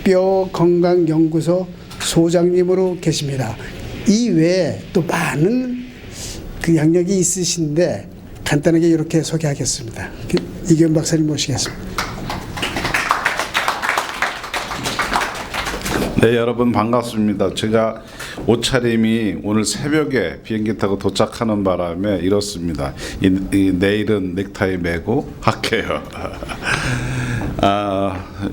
뼈건강연구소 소장님으로 계십니다. 이 외에 또 많은 그 양력이 있으신데 간단하게 이렇게 소개하겠습니다. 이기현 박사님 모시겠습니다. 네, 여러분 반갑습니다. 제가 옷차림이 오늘 새벽에 비행기 타고 도착하는 바람에 이렇습니다. 내일은 넥타이 매고 할게요.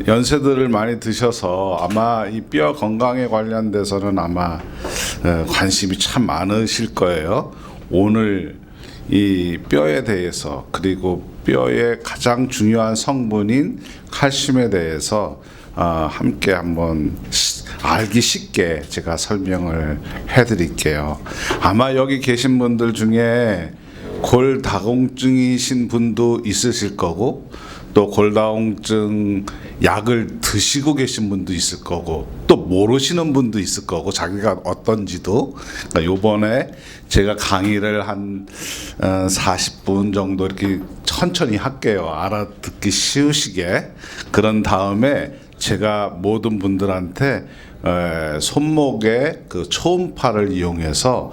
연세들을 많이 드셔서 아마 이 뼈 건강에 관련돼서는 아마 관심이 참 많으실 거예요. 오늘 이 뼈에 대해서 그리고 뼈의 가장 중요한 성분인 칼슘에 대해서 함께 한번 알기 쉽게 제가 설명을 해드릴게요. 아마 여기 계신 분들 중에 골다공증이신 분도 있으실 거고 또 골다공증 약을 드시고 계신 분도 있을 거고 또 모르시는 분도 있을 거고 자기가 어떤지도. 그러니까 요번에 제가 강의를 한 40분 정도 이렇게 천천히 할게요. 알아듣기 쉬우시게. 그런 다음에 제가 모든 분들한테 손목의 그 초음파를 이용해서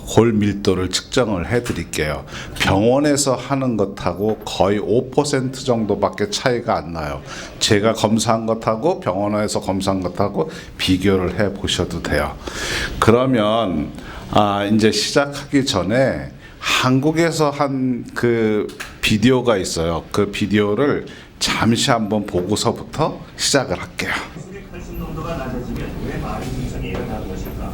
골 밀도를 측정을 해드릴게요. 병원에서 하는 것하고 거의 5% 정도밖에 차이가 안 나요. 제가 검사한 것하고 병원에서 검사한 것하고 비교를 해 보셔도 돼요. 그러면 이제 시작하기 전에 한국에서 한 그 비디오가 있어요. 그 비디오를 잠시 한번 보고서부터 시작을 할게요. 칼슘 농도가 낮아지면 왜 많은 증상이 일어나는 것일까?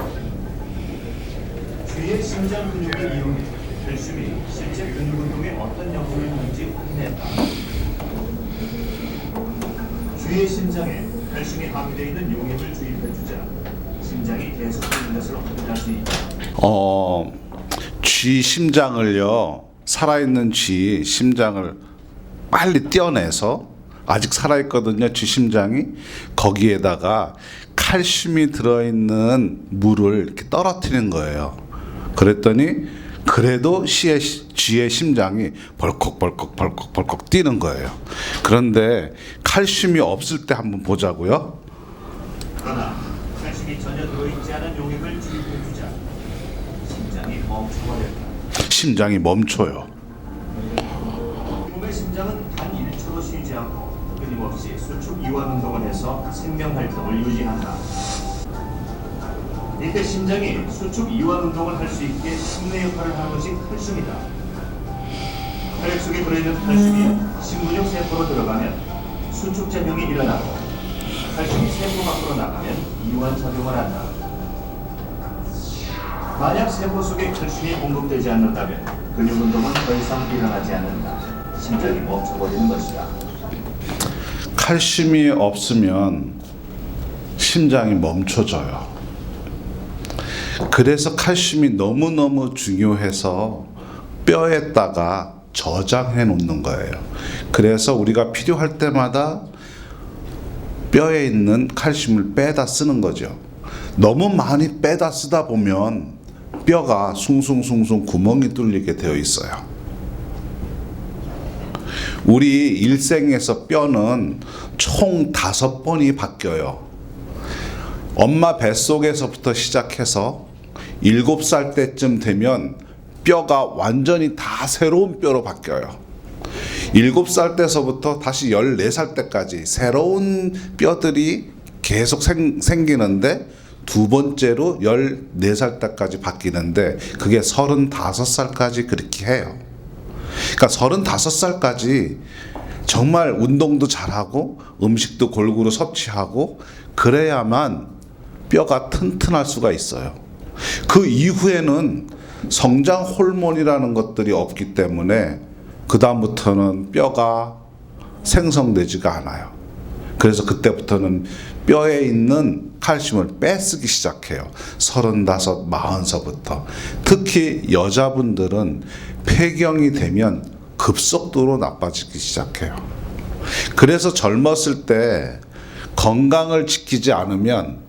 주위의 심장 근육을 이용해 칼슘이 실제 근육 운동에 어떤 영향을 주는지 확인했다. 주위의 심장에 칼슘이 함유되어 있는 용액을 주입해주자 심장이 계속 뛰는 것을 확인할 수 있다. 쥐 심장을요, 살아있는 쥐 심장을 빨리 떼어내서 아직 살아있거든요. 쥐 심장이. 거기에다가 칼슘이 들어있는 물을 이렇게 떨어뜨리는 거예요. 그랬더니 그래도 쥐의 심장이 벌컥 뛰는 거예요. 그런데 칼슘이 없을 때 한번 보자고요. 그러나 칼슘이 전혀 들어있지 않은 용액을 주입해주자 심장이 멈춰버렸다. 심장이 멈춰요. 몸의 심장은 단 1초도 쉬지 않고 끊임없이 수축 이완 운동을 해서 생명 활동을 유지한다. 이때 심장이 수축 이완 운동을 할 수 있게 심내 역할을 하는 것이 칼슘이다. 혈액 속에 들어있는 칼슘이 심근육 세포로 들어가면 수축 작용이 일어나고 칼슘이 세포 밖으로 나가면 이완 작용을 한다. 만약 세포 속에 칼슘이 공급되지 않는다면 근육 운동은 더 이상 일어나지 않는다. 심장이 멈춰버리는 것이다. 칼슘이 없으면 심장이 멈춰져요. 그래서 칼슘이 너무너무 중요해서 뼈에다가 저장해 놓는 거예요. 그래서 우리가 필요할 때마다 뼈에 있는 칼슘을 빼다 쓰는 거죠. 너무 많이 빼다 쓰다 보면 뼈가 숭숭숭숭 구멍이 뚫리게 되어 있어요. 우리 일생에서 뼈는 총 5번이 바뀌어요. 엄마 뱃속에서부터 시작해서 7살 때쯤 되면 뼈가 완전히 다 새로운 뼈로 바뀌어요. 7살 때서부터 다시 14살 때까지 새로운 뼈들이 계속 생기는데 두 번째로 14살 때까지 바뀌는데 그게 35살까지 그렇게 해요. 그러니까 35살까지 정말 운동도 잘하고 음식도 골고루 섭취하고 그래야만 뼈가 튼튼할 수가 있어요. 그 이후에는 성장 호르몬이라는 것들이 없기 때문에 그 다음부터는 뼈가 생성되지가 않아요. 그래서 그때부터는 뼈에 있는 칼슘을 빼쓰기 시작해요. 35, 40서부터. 특히 여자분들은 폐경이 되면 급속도로 나빠지기 시작해요. 그래서 젊었을 때 건강을 지키지 않으면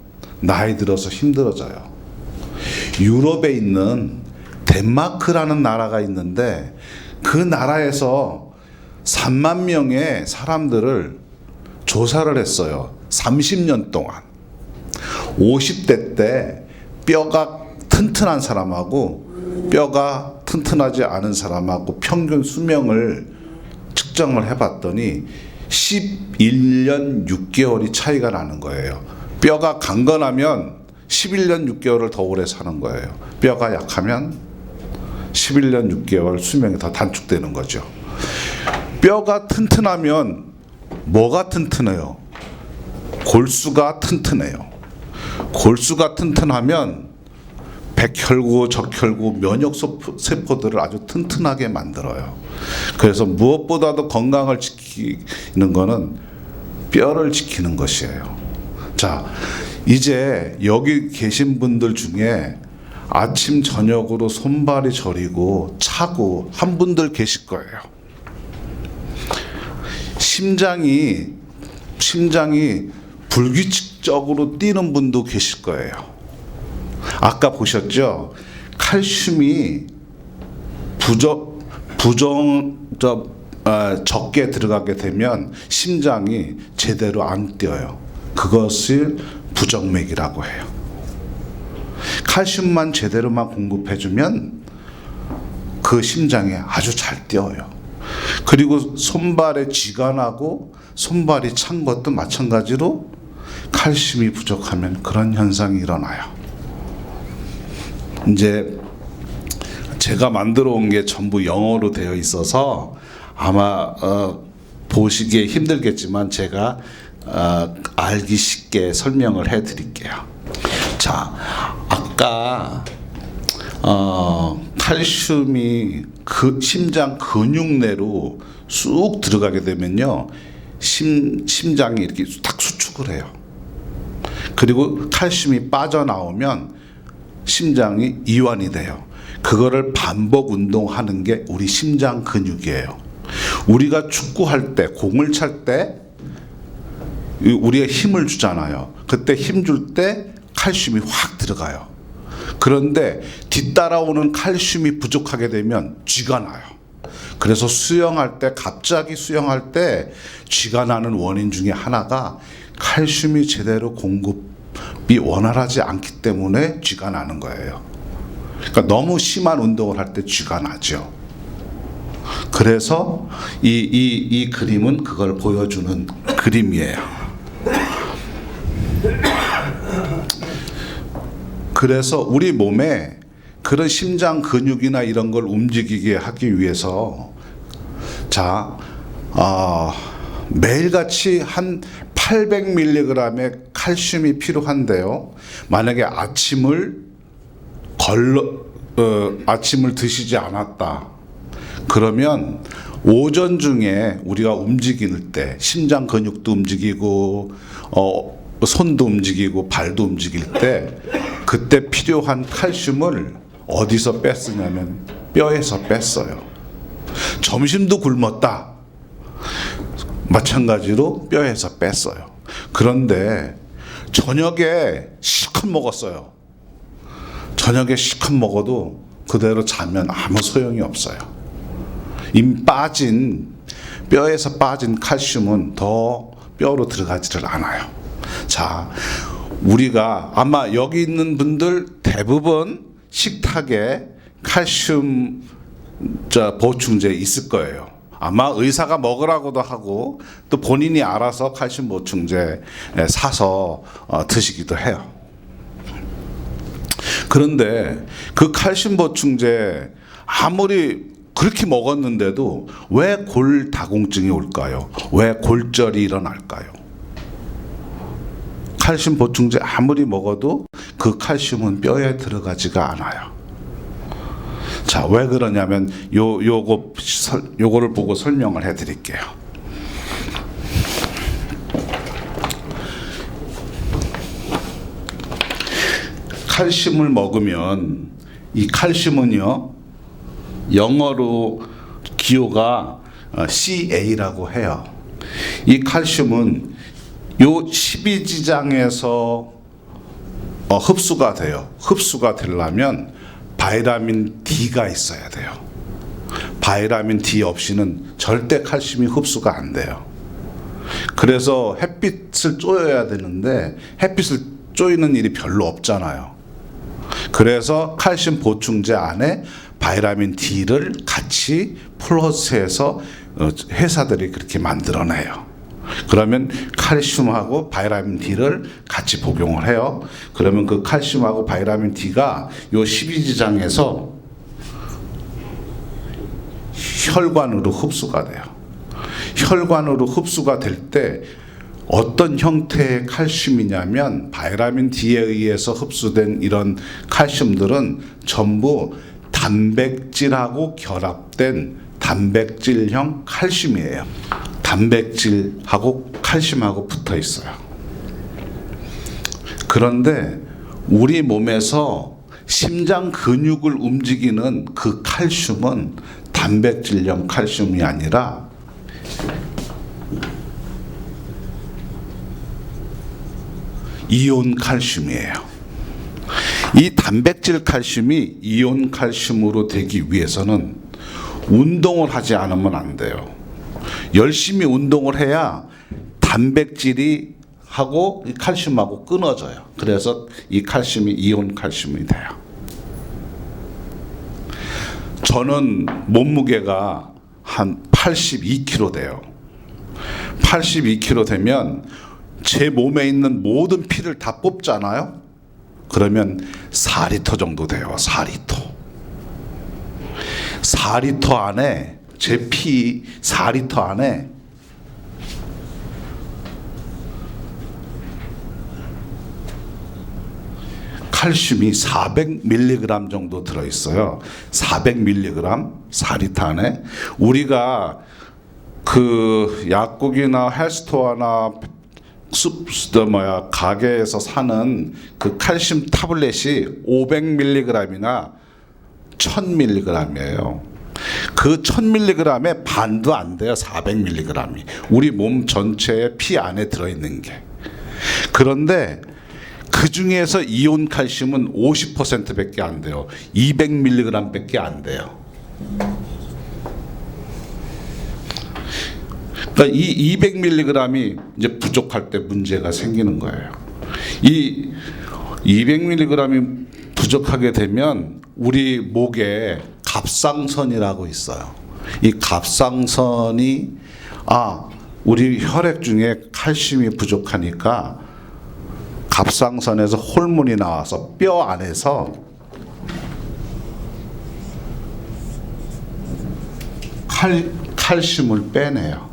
나이 들어서 힘들어져요. 유럽에 있는 덴마크라는 나라가 있는데 그 나라에서 3만 명의 사람들을 조사를 했어요. 30년 동안. 50대 때 뼈가 튼튼한 사람하고 뼈가 튼튼하지 않은 사람하고 평균 수명을 측정을 해봤더니 11년 6개월이 차이가 나는 거예요. 뼈가 강건하면 11년 6개월을 더 오래 사는 거예요. 뼈가 약하면 11년 6개월 수명이 더 단축되는 거죠. 뼈가 튼튼하면 뭐가 튼튼해요? 골수가 튼튼해요. 골수가 튼튼하면 백혈구, 적혈구, 면역 세포들을 아주 튼튼하게 만들어요. 그래서 무엇보다도 건강을 지키는 것은 뼈를 지키는 것이에요. 자, 이제 여기 계신 분들 중에 아침 저녁으로 손발이 저리고 차고 한 분들 계실 거예요. 심장이 불규칙적으로 뛰는 분도 계실 거예요. 아까 보셨죠? 칼슘이 적게 들어가게 되면 심장이 제대로 안 뛰어요. 그것을 부정맥이라고 해요. 칼슘만 제대로만 공급해주면 그 심장이 아주 잘 뛰어요. 그리고 손발에 쥐가 나고 손발이 찬 것도 마찬가지로 칼슘이 부족하면 그런 현상이 일어나요. 이제 제가 만들어 온 게 전부 영어로 되어 있어서 아마 보시기에 힘들겠지만 제가 알기 쉽게 설명을 해 드릴게요. 자, 아까 칼슘이 그 심장 근육 내로 쑥 들어가게 되면요, 심장이 이렇게 딱 수축을 해요. 그리고 칼슘이 빠져나오면 심장이 이완이 돼요. 그거를 반복 운동하는 게 우리 심장 근육이에요. 우리가 축구할 때, 공을 찰 때 우리의 힘을 주잖아요. 그때 힘 줄 때 칼슘이 확 들어가요. 그런데 뒤따라오는 칼슘이 부족하게 되면 쥐가 나요. 그래서 수영할 때, 갑자기 수영할 때 쥐가 나는 원인 중에 하나가 칼슘이 제대로 공급이 원활하지 않기 때문에 쥐가 나는 거예요. 그러니까 너무 심한 운동을 할 때 쥐가 나죠. 그래서 이 그림은 그걸 보여주는 그림이에요. 그래서 우리 몸에 그런 심장 근육이나 이런 걸 움직이게 하기 위해서 매일같이 한 800mg의 칼슘이 필요한데요. 만약에 아침을 드시지 않았다. 그러면 오전 중에 우리가 움직일 때 심장 근육도 움직이고 손도 움직이고 발도 움직일 때 그때 필요한 칼슘을 어디서 뺐으냐면 뼈에서 뺐어요. 점심도 굶었다. 마찬가지로 뼈에서 뺐어요. 그런데 저녁에 실컷 먹었어요. 저녁에 실컷 먹어도 그대로 자면 아무 소용이 없어요. 이미 뼈에서 빠진 칼슘은 더 뼈로 들어가지를 않아요. 자, 우리가 아마 여기 있는 분들 대부분 식탁에 칼슘 보충제 있을 거예요. 아마 의사가 먹으라고도 하고 또 본인이 알아서 칼슘 보충제 사서 드시기도 해요. 그런데 그 칼슘 보충제 아무리 그렇게 먹었는데도 왜 골다공증이 올까요? 왜 골절이 일어날까요? 칼슘 보충제 아무리 먹어도 그 칼슘은 뼈에 들어가지가 않아요. 자, 왜 그러냐면 요거를 보고 설명을 해 드릴게요. 칼슘을 먹으면 이 칼슘은요, 영어로 기호가 CA라고 해요. 이 칼슘은 요 12지장에서 흡수가 돼요. 흡수가 되려면 바이타민 D가 있어야 돼요. 바이타민 D 없이는 절대 칼슘이 흡수가 안 돼요. 그래서 햇빛을 쬐어야 되는데 햇빛을 쬐는 일이 별로 없잖아요. 그래서 칼슘 보충제 안에 바이타민 D를 같이 플러스해서 회사들이 그렇게 만들어내요. 그러면 칼슘하고 바이타민 D를 같이 복용을 해요. 그러면 그 칼슘하고 바이타민 D가 요 12지장에서 혈관으로 흡수가 돼요. 혈관으로 흡수가 될 때 어떤 형태의 칼슘이냐면 바이타민 D에 의해서 흡수된 이런 칼슘들은 전부 단백질하고 결합된 단백질형 칼슘이에요. 단백질하고 칼슘하고 붙어 있어요. 그런데 우리 몸에서 심장 근육을 움직이는 그 칼슘은 단백질형 칼슘이 아니라 이온 칼슘이에요. 이 단백질 칼슘이 이온 칼슘으로 되기 위해서는 운동을 하지 않으면 안 돼요. 열심히 운동을 해야 단백질이 하고 이 칼슘하고 끊어져요. 그래서 이 칼슘이 이온 칼슘이 돼요. 저는 몸무게가 한 82kg 돼요. 82kg 되면 제 몸에 있는 모든 피를 다 뽑잖아요. 그러면 4리터 정도 돼요. 4리터. 4리터 안에 제 피 4리터 안에 칼슘이 400mg 정도 들어있어요. 400mg 4리터 안에. 우리가 그 약국이나 헬스토어나 가게에서 사는 그 칼슘 타블렛이 500mg이나 1000mg이에요. 그 1000mg의 반도 안 돼요. 400mg이. 우리 몸 전체의 피 안에 들어있는 게. 그런데 그 중에서 이온 칼슘은 50%밖에 안 돼요. 200mg밖에 안 돼요. 그러니까 이 200mg이 이제 부족할 때 문제가 생기는 거예요. 이 200mg이 부족하게 되면 우리 목에 갑상선이라고 있어요. 이 갑상선이 우리 혈액 중에 칼슘이 부족하니까 갑상선에서 호르몬이 나와서 뼈 안에서 칼슘을 빼내요.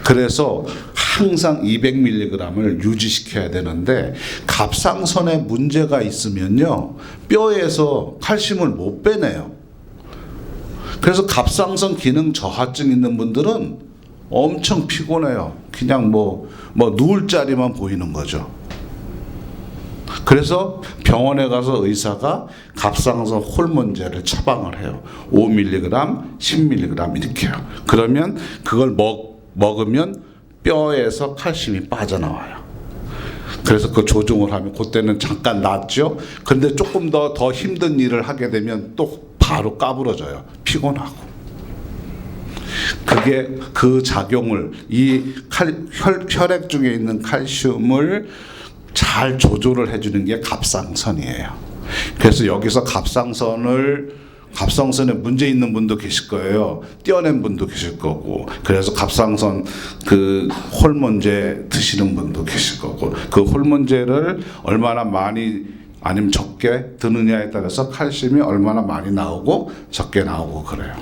그래서 항상 200mg을 유지시켜야 되는데 갑상선에 문제가 있으면요 뼈에서 칼슘을 못 빼내요. 그래서 갑상선 기능 저하증 있는 분들은 엄청 피곤해요. 그냥 뭐 누울 자리만 보이는 거죠. 그래서 병원에 가서 의사가 갑상선 호르몬제를 처방을 해요. 5mg, 10mg 이렇게요. 그러면 그걸 먹으면 뼈에서 칼슘이 빠져나와요. 그래서 그 조종을 하면 그때는 잠깐 낫죠. 근데 조금 더 힘든 일을 하게 되면 또 바로 까부러져요. 피곤하고. 그게 그 작용을 혈액 중에 있는 칼슘을 잘 조절을 해주는 게 갑상선이에요. 그래서 여기서 갑상선에 문제 있는 분도 계실 거예요. 떼어낸 분도 계실 거고. 그래서 갑상선 그 호르몬제 드시는 분도 계실 거고. 그 호르몬제를 얼마나 많이 아니면 적게 드느냐에 따라서 칼슘이 얼마나 많이 나오고 적게 나오고 그래요.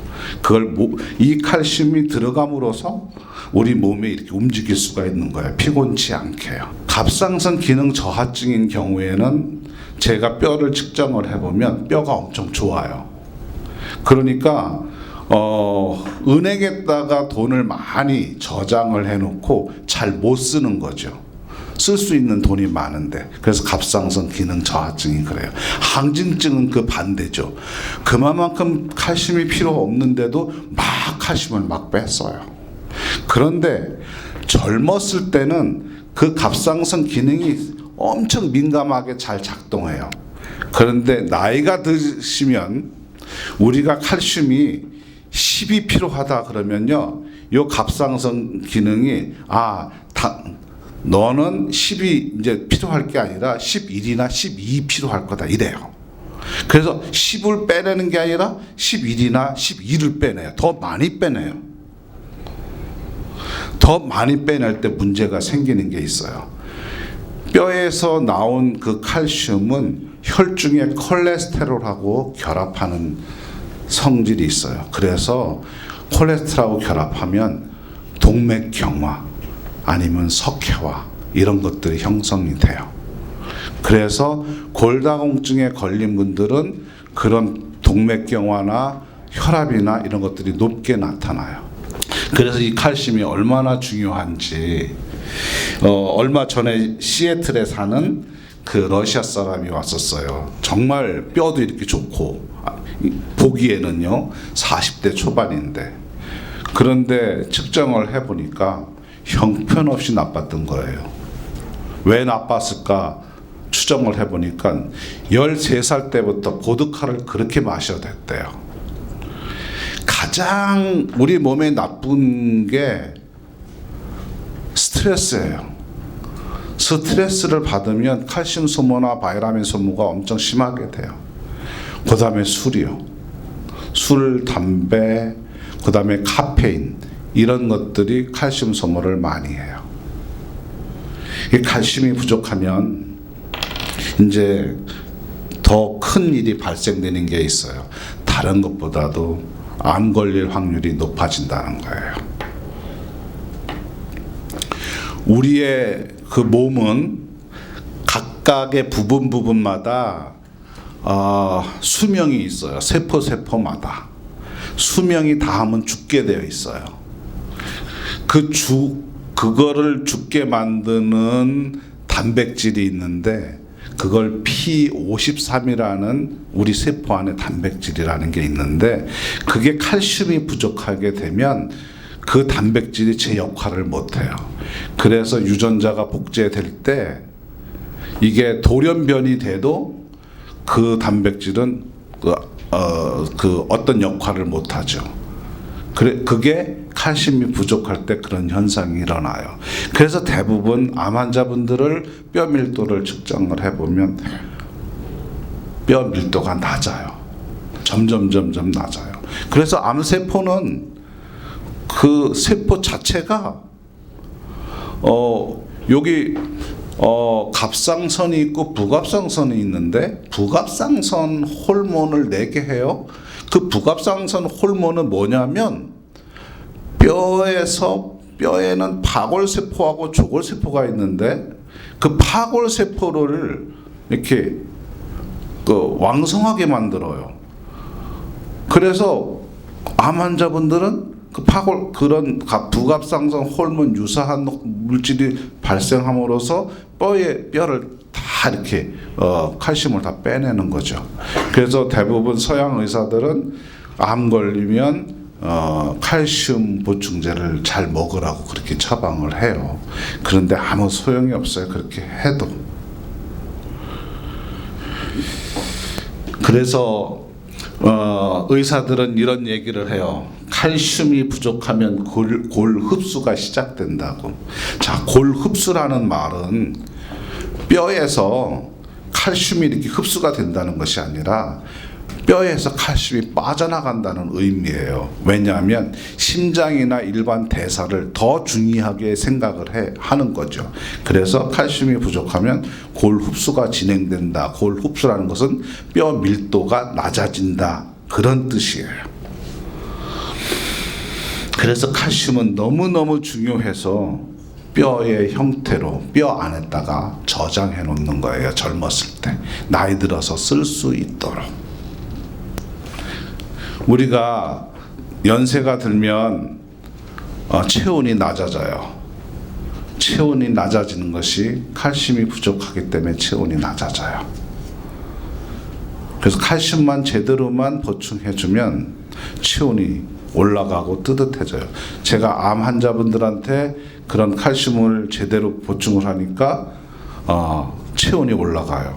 이 칼슘이 들어감으로써 우리 몸에 이렇게 움직일 수가 있는 거예요. 피곤치 않게요. 갑상선 기능 저하증인 경우에는 제가 뼈를 측정을 해보면 뼈가 엄청 좋아요. 그러니까 은행에다가 돈을 많이 저장을 해놓고 잘 못 쓰는 거죠. 쓸 수 있는 돈이 많은데. 그래서 갑상선 기능 저하증이 그래요. 항진증은 그 반대죠. 그만큼 칼슘이 필요 없는데도 막 칼슘을 막 뺐어요. 그런데 젊었을 때는 그 갑상선 기능이 엄청 민감하게 잘 작동해요. 그런데 나이가 드시면 우리가 칼슘이 10이 필요하다 그러면요 요 갑상선 기능이 너는 10이 이제 필요할 게 아니라 11이나 12 필요할 거다 이래요. 그래서 10을 빼내는 게 아니라 11이나 12를 빼내요. 더 많이 빼내요. 더 많이 빼낼 때 문제가 생기는 게 있어요. 뼈에서 나온 그 칼슘은 혈중의 콜레스테롤하고 결합하는 성질이 있어요. 그래서 콜레스테롤하고 결합하면 동맥경화 아니면 석회화 이런 것들이 형성이 돼요. 그래서 골다공증에 걸린 분들은 그런 동맥경화나 혈압이나 이런 것들이 높게 나타나요. 그래서 이 칼슘이 얼마나 중요한지 얼마 전에 시애틀에 사는 그 러시아 사람이 왔었어요. 정말 뼈도 이렇게 좋고 보기에는요 40대 초반인데 그런데 측정을 해보니까 형편없이 나빴던 거예요. 왜 나빴을까 추정을 해보니까 13살 때부터 보드카를 그렇게 마셔야 됐대요. 가장 우리 몸에 나쁜 게 스트레스예요. 스트레스를 받으면 칼슘 소모나 바이타민 소모가 엄청 심하게 돼요. 그 다음에 술이요. 술, 담배, 그 다음에 카페인 이런 것들이 칼슘 소모를 많이 해요. 이 칼슘이 부족하면 이제 더 큰 일이 발생되는 게 있어요. 다른 것보다도 암 걸릴 확률이 높아진다는 거예요. 우리의 그 몸은 각각의 부분마다 수명이 있어요. 세포마다 수명이 다하면 죽게 되어 있어요. 그거를 죽게 만드는 단백질이 있는데 그걸 P53이라는 우리 세포 안에 단백질이라는 게 있는데 그게 칼슘이 부족하게 되면 그 단백질이 제 역할을 못해요. 그래서 유전자가 복제될 때 이게 돌연변이 돼도 그 단백질은 어떤 역할을 못하죠. 그게 칼슘이 부족할 때 그런 현상이 일어나요. 그래서 대부분 암 환자분들을 뼈 밀도를 측정을 해보면 뼈 밀도가 낮아요. 점점 낮아요. 그래서 암세포는 그 세포 자체가 여기 갑상선이 있고 부갑상선이 있는데 부갑상선 호르몬을 내게 해요. 그 부갑상선 호르몬은 뭐냐면 뼈에는 파골세포하고 조골세포가 있는데 그 파골세포를 이렇게 왕성하게 만들어요. 그래서 암 환자분들은 그런 부갑상선 호르몬 유사한 물질이 발생함으로써 뼈를 다 이렇게 칼슘을 다 빼내는 거죠. 그래서 대부분 서양 의사들은 암 걸리면 칼슘 보충제를 잘 먹으라고 그렇게 처방을 해요. 그런데 아무 소용이 없어요. 그렇게 해도. 그래서 의사들은 이런 얘기를 해요. 칼슘이 부족하면 골 흡수가 시작된다고. 자, 골 흡수라는 말은 뼈에서 칼슘이 이렇게 흡수가 된다는 것이 아니라 뼈에서 칼슘이 빠져나간다는 의미예요. 왜냐하면 심장이나 일반 대사를 더 중요하게 생각을 하는 거죠. 그래서 칼슘이 부족하면 골 흡수가 진행된다. 골 흡수라는 것은 뼈 밀도가 낮아진다. 그런 뜻이에요. 그래서 칼슘은 너무너무 중요해서 뼈의 형태로 뼈 안에다가 저장해 놓는 거예요. 젊었을 때. 나이 들어서 쓸 수 있도록. 우리가 연세가 들면 체온이 낮아져요. 체온이 낮아지는 것이 칼슘이 부족하기 때문에 체온이 낮아져요. 그래서 칼슘만 제대로만 보충해주면 체온이 올라가고 뜨뜻해져요. 제가 암 환자분들한테 그런 칼슘을 제대로 보충을 하니까 체온이 올라가요.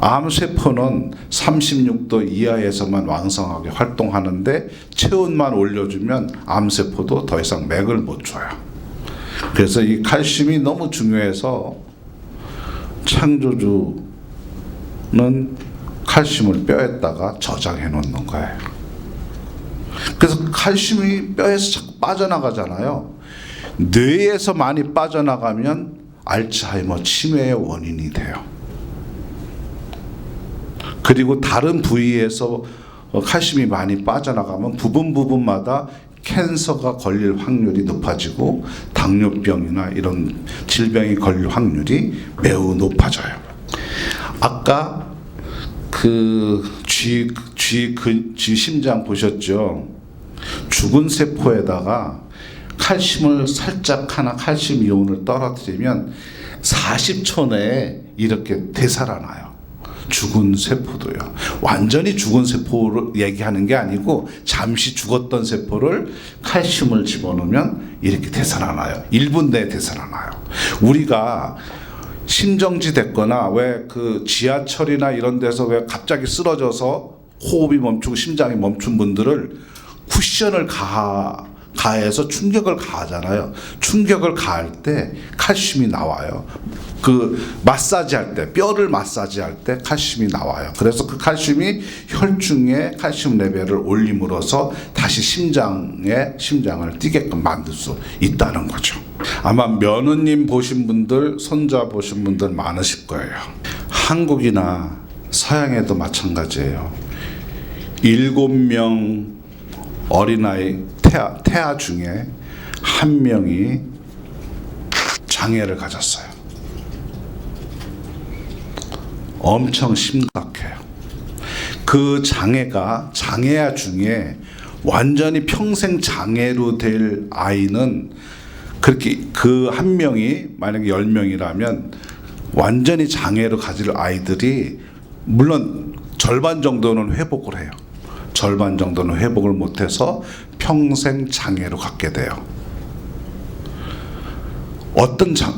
암세포는 36도 이하에서만 왕성하게 활동하는데 체온만 올려주면 암세포도 더 이상 맥을 못 줘요. 그래서 이 칼슘이 너무 중요해서 창조주는 칼슘을 뼈에다가 저장해 놓는 거예요. 그래서 칼슘이 뼈에서 자꾸 빠져나가잖아요. 뇌에서 많이 빠져나가면 알츠하이머 치매의 원인이 돼요. 그리고 다른 부위에서 칼슘이 많이 빠져나가면 부분마다 캔서가 걸릴 확률이 높아지고 당뇨병이나 이런 질병이 걸릴 확률이 매우 높아져요. 아까 그 쥐 심장 보셨죠? 죽은 세포에다가 칼슘을 살짝 하나 칼슘 이온을 떨어뜨리면 40초 내에 이렇게 되살아나요. 죽은 세포도요. 완전히 죽은 세포를 얘기하는 게 아니고 잠시 죽었던 세포를 칼슘을 집어넣으면 이렇게 되살아나요. 1분 내에 되살아나요. 우리가 심정지 됐거나 왜 그 지하철이나 이런 데서 왜 갑자기 쓰러져서 호흡이 멈추고 심장이 멈춘 분들을 쿠션을 가해서 충격을 가하잖아요. 충격을 가할 때 칼슘이 나와요. 그 마사지 할 때, 뼈를 마사지 할 때 칼슘이 나와요. 그래서 그 칼슘이 혈중의 칼슘 레벨을 올림으로써 다시 심장을 뛰게끔 만들 수 있다는 거죠. 아마 며느님 보신 분들, 손자 보신 분들 많으실 거예요. 한국이나 서양에도 마찬가지예요. 7명 어린아이 태아 중에 1명이 장애를 가졌어요. 엄청 심각해요. 그 장애아 중에 완전히 평생 장애로 될 아이는 그렇게 그 1명이 만약에 10명이라면 완전히 장애로 가질 아이들이 물론 절반 정도는 회복을 해요. 절반 정도는 회복을 못해서 평생 장애로 갖게 돼요.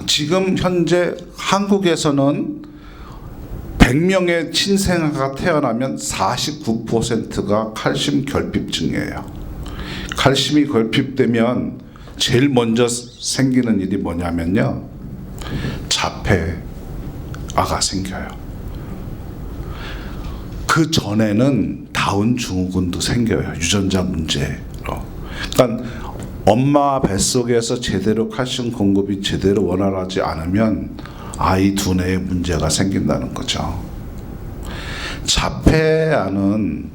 지금 현재 한국에서는 100명의 신생아가 태어나면 49%가 칼슘 결핍증이에요. 칼슘이 결핍되면 제일 먼저 생기는 일이 뭐냐면요, 자폐아가 생겨요. 그 전에는 다운 증후군도 생겨요. 유전자 문제로. 그러니까 엄마 뱃속에서 제대로 칼슘 공급이 제대로 원활하지 않으면 아이 두뇌에 문제가 생긴다는 거죠. 자폐아는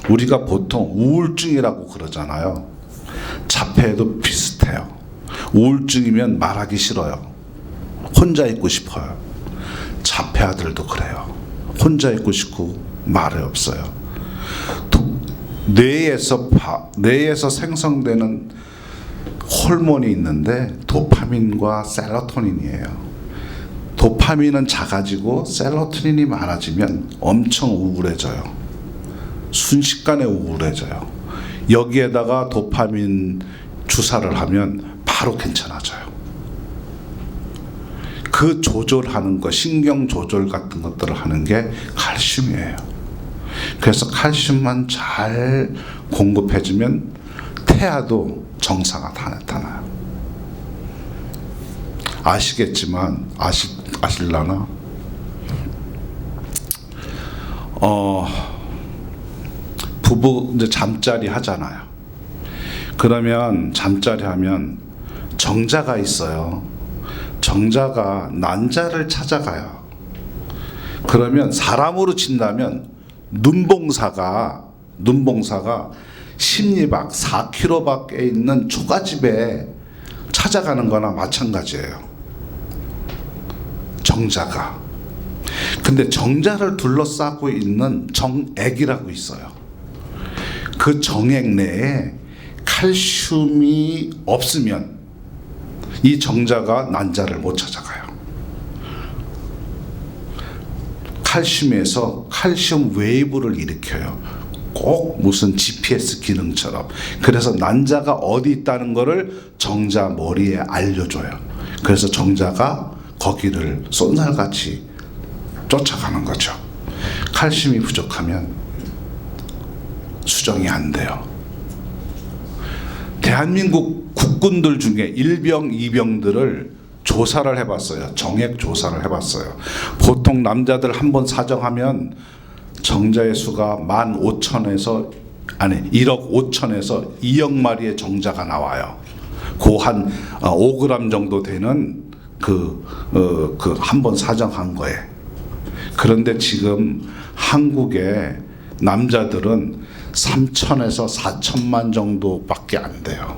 우리가 보통 우울증이라고 그러잖아요. 자폐도 비슷해요. 우울증이면 말하기 싫어요. 혼자 있고 싶어요. 자폐아들도 그래요. 혼자 있고 싶고 말이 없어요. 뇌에서 생성되는 호르몬이 있는데 도파민과 세로토닌이에요. 도파민은 작아지고 세로토닌이 많아지면 엄청 우울해져요. 순식간에 우울해져요. 여기에다가 도파민 주사를 하면 바로 괜찮아져요. 그 조절하는 거, 신경 조절 같은 것들을 하는 게 칼슘이에요. 그래서 칼슘만 잘 공급해주면 태아도 정상화 다 나타나요. 아시겠지만 아실라나? 부부 이제 잠자리 하잖아요. 그러면 잠자리 하면 정자가 있어요. 정자가 난자를 찾아가요. 그러면 사람으로 친다면 눈봉사가 십리박 4km 밖에 있는 초가집에 찾아가는 거나 마찬가지예요. 정자가. 근데 정자를 둘러싸고 있는 정액이라고 있어요. 그 정액 내에 칼슘이 없으면 이 정자가 난자를 못 찾아가요. 칼슘에서 칼슘 웨이브를 일으켜요. 꼭 무슨 GPS 기능처럼. 그래서 난자가 어디 있다는 거를 정자 머리에 알려줘요. 그래서 정자가 거기를 쏜살같이 쫓아가는 거죠. 칼슘이 부족하면 수정이 안 돼요. 대한민국 국군들 중에 일병, 이병들을 조사를 해봤어요. 정액 조사를 해봤어요. 보통 남자들 한 번 사정하면 정자의 수가 15,000에서 1억 5천에서 2억 마리의 정자가 나와요. 그 한 5g 정도 되는 한 번 사정한 거예요. 그런데 지금 한국의 남자들은 3천에서 4천만 정도밖에 안 돼요.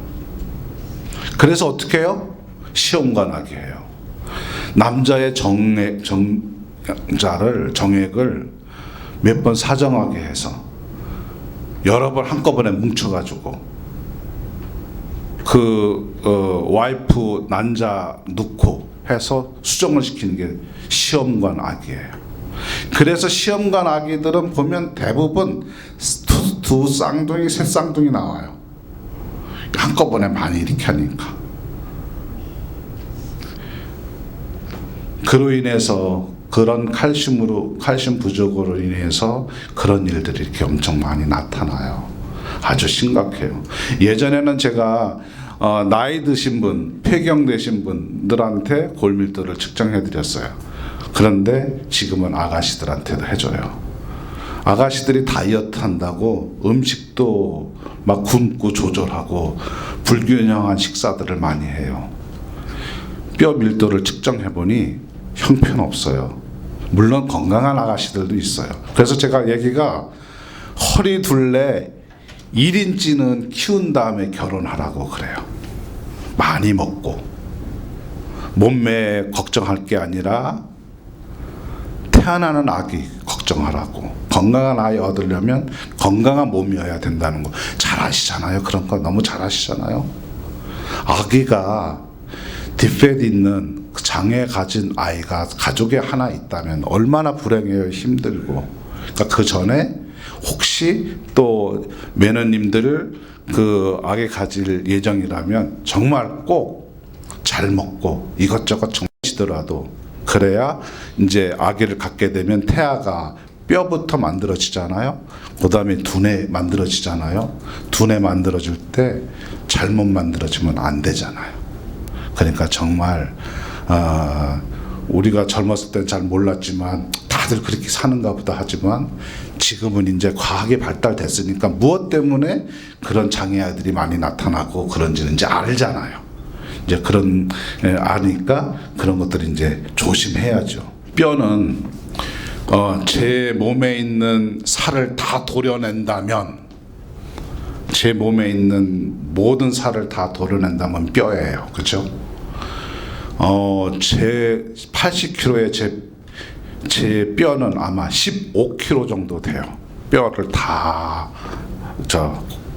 그래서 어떻게 해요? 시험관하게 해요. 남자의 정액을 몇 번 사정하게 해서 여러 번 한꺼번에 뭉쳐가지고 와이프 난자 넣고 해서 수정을 시키는 게 시험관 아기예요. 그래서 시험관 아기들은 보면 대부분 두 쌍둥이, 세 쌍둥이 나와요. 한꺼번에 많이 이렇게 하니까. 그로 인해서 그런 칼슘 부족으로 인해서 그런 일들이 이렇게 엄청 많이 나타나요. 아주 심각해요. 예전에는 제가 나이 드신 분, 폐경되신 분들한테 골밀도를 측정해 드렸어요. 그런데 지금은 아가씨들한테도 해줘요. 아가씨들이 다이어트 한다고 음식도 막 굶고 조절하고 불균형한 식사들을 많이 해요. 뼈 밀도를 측정해 보니 형편없어요. 물론 건강한 아가씨들도 있어요. 그래서 제가 얘기가 허리 둘레 1인치는 키운 다음에 결혼하라고 그래요. 많이 먹고 몸매 걱정할 게 아니라 태어나는 아기 걱정하라고. 건강한 아이 얻으려면 건강한 몸이어야 된다는 거 잘 아시잖아요. 그런 거 너무 잘 아시잖아요. 아기가 디페드 있는 장애 가진 아이가 가족에 하나 있다면 얼마나 불행해요. 힘들고. 그러니까 그 전에 혹시 또 매너님들을 아기 가질 예정이라면 정말 꼭 잘 먹고 이것저것 정시더라도 그래야 이제 아기를 갖게 되면 태아가 뼈부터 만들어지잖아요. 그 다음에 두뇌 만들어지잖아요. 두뇌 만들어질 때 잘못 만들어지면 안 되잖아요. 그러니까 정말 우리가 젊었을 땐 잘 몰랐지만 다들 그렇게 사는가 보다 하지만 지금은 이제 과학이 발달됐으니까 무엇 때문에 그런 장애 아이들이 많이 나타나고 그런지는 이제 알잖아요. 이제 아니까 그런 것들이 이제 조심해야죠. 뼈는 제 몸에 있는 살을 다 도려낸다면 제 몸에 있는 모든 살을 다 도려낸다면 뼈예요. 그렇죠? 제 80kg의 제 뼈는 아마 15kg 정도 돼요. 뼈를 다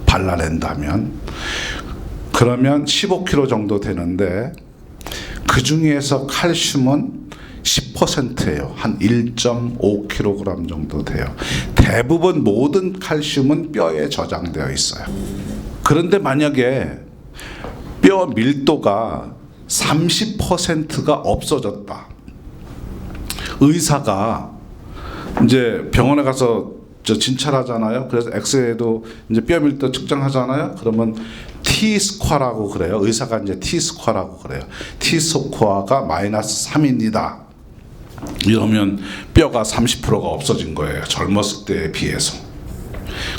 발라낸다면. 그러면 15kg 정도 되는데 그 중에서 칼슘은 10%예요. 한 1.5kg 정도 돼요. 대부분 모든 칼슘은 뼈에 저장되어 있어요. 그런데 만약에 뼈 밀도가 30%가 없어졌다. 의사가 이제 병원에 가서 진찰하잖아요. 그래서 엑스레이도 이제 뼈 밀도 측정하잖아요. 그러면 T 스코어라고 그래요. 의사가 이제 T 스코어라고 그래요. T 스코어가 -3입니다. 이러면 뼈가 30%가 없어진 거예요. 젊었을 때에 비해서.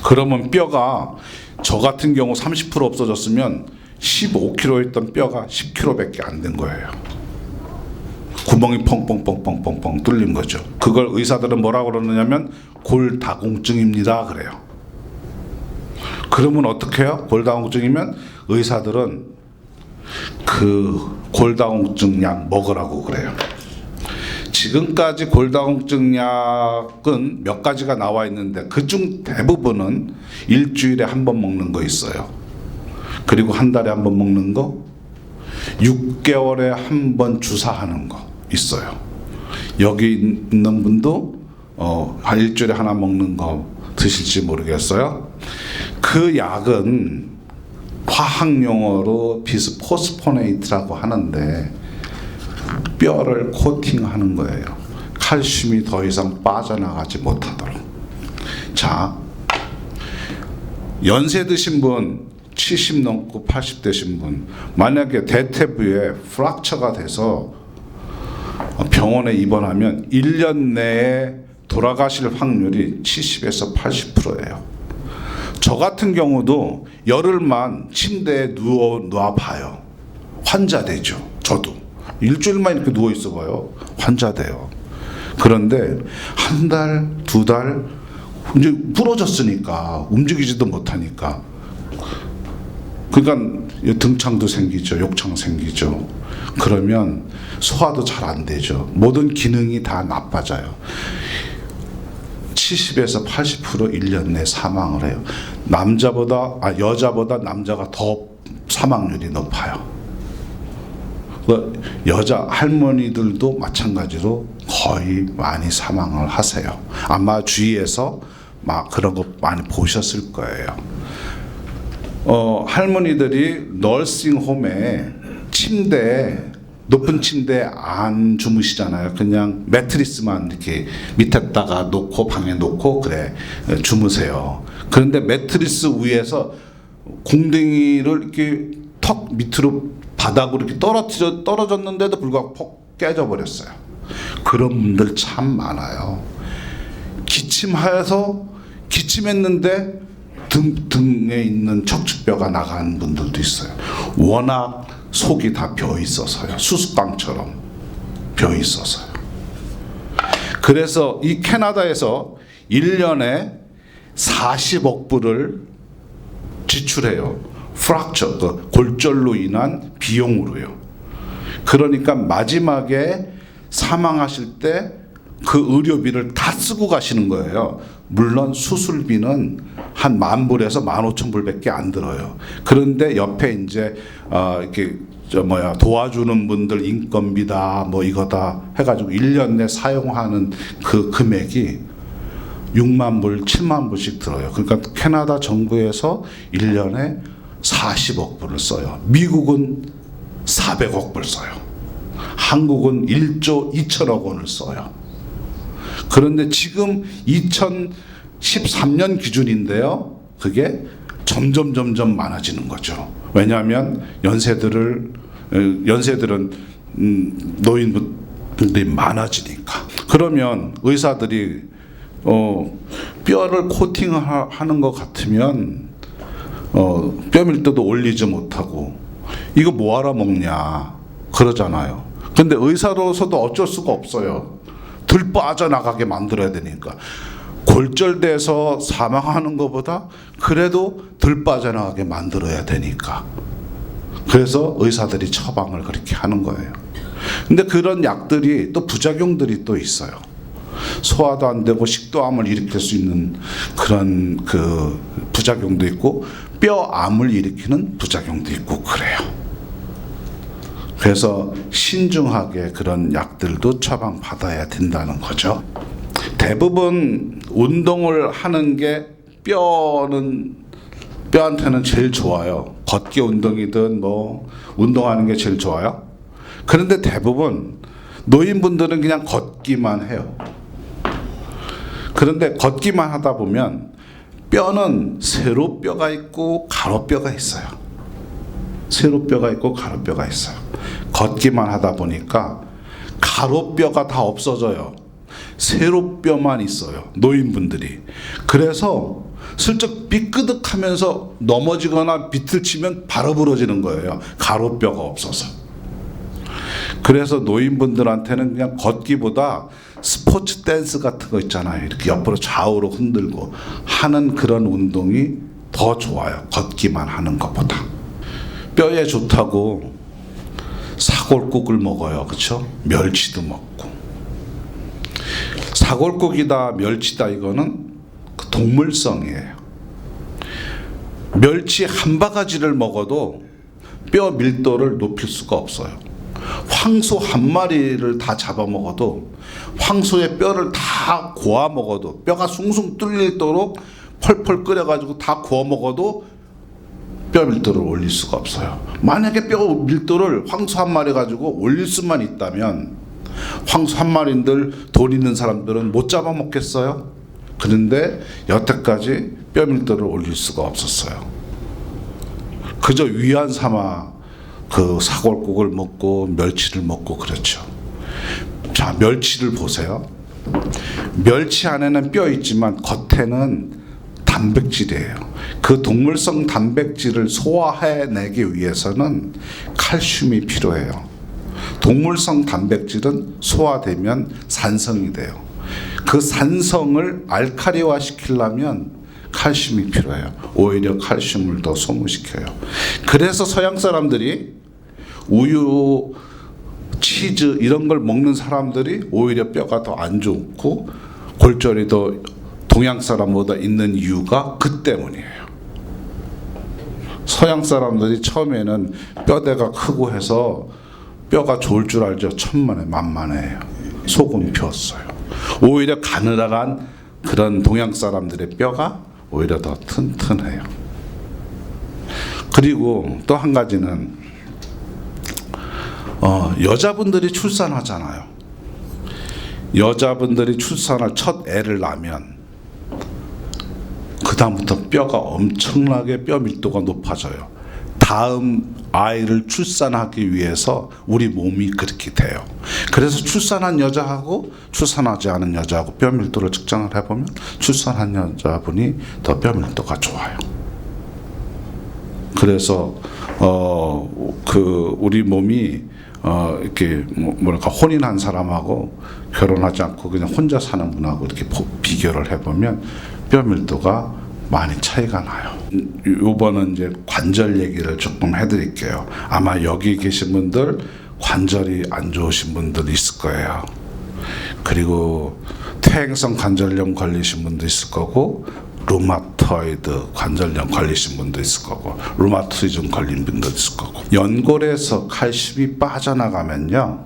그러면 뼈가 저 같은 경우 30% 없어졌으면 15kg 있던 뼈가 10kg밖에 안 된 거예요. 구멍이 펑펑펑펑펑펑 뚫린 거죠. 그걸 의사들은 뭐라고 그러느냐면 골다공증입니다 그래요. 그러면 어떻게 해요? 골다공증이면 의사들은 골다공증 약 먹으라고 그래요. 지금까지 골다공증 약은 몇 가지가 나와 있는데 그중 대부분은 일주일에 한 번 먹는 거 있어요. 그리고 한 달에 한 번 먹는 거, 6개월에 한 번 주사하는 거 있어요. 여기 있는 분도 한 일주일에 하나 먹는 거 드실지 모르겠어요. 그 약은 화학 용어로 비스포스포네이트라고 하는데 뼈를 코팅하는 거예요. 칼슘이 더 이상 빠져나가지 못하도록. 자, 연세 드신 분, 70 넘고 80 되신 분, 만약에 대퇴부에 프랙처가 돼서 병원에 입원하면 1년 내에 돌아가실 확률이 70에서 80%예요. 저 같은 경우도 열흘만 침대에 누워 봐요. 환자 되죠. 저도 일주일만 이렇게 누워 있어 봐요. 환자 돼요. 그런데 한 달, 두 달 이제 부러졌으니까 움직이지도 못하니까, 그러니까 등창도 생기죠. 욕창 생기죠. 그러면 소화도 잘 안 되죠. 모든 기능이 다 나빠져요. 70에서 80% 1년 내 사망을 해요. 여자보다 남자가 더 사망률이 높아요. 여자 할머니들도 마찬가지로 거의 많이 사망을 하세요. 아마 주위에서 막 그런 거 많이 보셨을 거예요. 할머니들이 너싱홈에 높은 침대에 안 주무시잖아요. 그냥 매트리스만 이렇게 밑에다가 놓고 방에 놓고 그래 주무세요. 그런데 매트리스 위에서 궁둥이를 이렇게 턱 밑으로 바닥으로 이렇게 떨어졌는데도 불구하고 폭 깨져 버렸어요. 그런 분들 참 많아요. 기침했는데 등에 있는 척추뼈가 나간 분들도 있어요. 워낙 속이 다 벼 있어서요. 수수깡처럼 벼 있어서요. 그래서 이 캐나다에서 1년에 40억 불을 지출해요. 프랙처, 골절로 인한 비용으로요. 그러니까 마지막에 사망하실 때 그 의료비를 다 쓰고 가시는 거예요. 물론 수술비는 한 10,000불에서 15,000불밖에 안 들어요. 그런데 옆에 이제 이렇게 도와주는 분들 인건비다 뭐 이거다 해가지고 1년 내 사용하는 그 금액이 60,000불, 70,000불씩 들어요. 그러니까 캐나다 정부에서 1년에 40억 불을 써요. 미국은 400억 불 써요. 한국은 1조 2천억 원을 써요. 그런데 지금 2013년 기준인데요. 그게 점점 많아지는 거죠. 왜냐하면 연세들은 노인분들이 많아지니까. 그러면 의사들이 뼈를 코팅하는 것 같으면 뼈 밀도도 올리지 못하고 이거 뭐하러 먹냐 그러잖아요. 근데 의사로서도 어쩔 수가 없어요. 들 빠져나가게 만들어야 되니까. 골절돼서 사망하는 것보다 그래도 들 빠져나가게 만들어야 되니까. 그래서 의사들이 처방을 그렇게 하는 거예요. 근데 그런 약들이 또 부작용들이 또 있어요. 소화도 안 되고 식도암을 일으킬 수 있는 그런 그 부작용도 있고 뼈암을 일으키는 부작용도 있고 그래요. 그래서 신중하게 그런 약들도 처방받아야 된다는 거죠. 대부분 운동을 하는 게 뼈한테는 제일 좋아요. 걷기 운동이든 뭐 운동하는 게 제일 좋아요. 그런데 대부분 노인분들은 그냥 걷기만 해요. 그런데 걷기만 하다 보면 뼈는 세로뼈가 있고 가로뼈가 있어요. 세로뼈가 있고 가로뼈가 있어요. 걷기만 하다 보니까 가로뼈가 다 없어져요. 세로뼈만 있어요. 노인분들이. 그래서 슬쩍 삐끄덕하면서 넘어지거나 비틀치면 바로 부러지는 거예요. 가로뼈가 없어서. 그래서 노인분들한테는 그냥 걷기보다 스포츠 댄스 같은 거 있잖아요. 이렇게 옆으로 좌우로 흔들고 하는 그런 운동이 더 좋아요. 걷기만 하는 것보다. 뼈에 좋다고 사골국을 먹어요. 그렇죠? 멸치도 먹고. 사골국이다 멸치다 이거는 동물성이에요. 멸치 한 바가지를 먹어도 뼈 밀도를 높일 수가 없어요. 황소 한 마리를 다 잡아먹어도 황소의 뼈를 다 고아 먹어도 뼈가 숭숭 뚫리도록 펄펄 끓여가지고 다 구워 먹어도 뼈 밀도를 올릴 수가 없어요. 만약에 뼈 밀도를 황소 한 마리 가지고 올릴 수만 있다면 황소 한 마리들 돈 있는 사람들은 못 잡아먹겠어요? 그런데 여태까지 뼈 밀도를 올릴 수가 없었어요. 그저 위안 삼아 그 사골국을 먹고 멸치를 먹고 그렇죠. 자, 멸치를 보세요. 멸치 안에는 뼈 있지만 겉에는 단백질이에요. 그 동물성 단백질을 소화해내기 위해서는 칼슘이 필요해요. 동물성 단백질은 소화되면 산성이 돼요. 그 산성을 알칼리화 시키려면 칼슘이 필요해요. 오히려 칼슘을 더 소모시켜요. 그래서 서양 사람들이 우유, 치즈 이런 걸 먹는 사람들이 오히려 뼈가 더 안 좋고 골절이 더 동양 사람보다 있는 이유가 그 때문이에요. 서양 사람들이 처음에는 뼈대가 크고 해서 뼈가 좋을 줄 알죠. 천만에 만만해요. 속은 폈어요. 오히려 가느다란 그런 동양 사람들의 뼈가 오히려 더 튼튼해요. 그리고 또 한 가지는 여자분들이 출산하잖아요. 여자분들이 출산할 첫 애를 낳으면 그 다음부터 뼈가 엄청나게 뼈 밀도가 높아져요. 다음 아이를 출산하기 위해서 우리 몸이 그렇게 돼요. 그래서 출산한 여자하고 출산하지 않은 여자하고 뼈 밀도를 측정을 해보면 출산한 여자분이 더 뼈 밀도가 좋아요. 그래서 우리 몸이 이렇게 뭐랄까 혼인한 사람하고 결혼하지 않고 그냥 혼자 사는 분하고 이렇게 비교를 해보면 뼈 밀도가 많이 차이가 나요. 요번은 이제 관절 얘기를 조금 해드릴게요. 아마 여기 계신 분들 관절이 안 좋으신 분들 있을 거예요. 그리고 퇴행성 관절염 걸리신 분도 있을 거고, 루마토이드 관절염 걸리신 분도 있을 거고, 루마티즘 걸린 분도 있을 거고. 연골에서 칼슘이 빠져나가면요,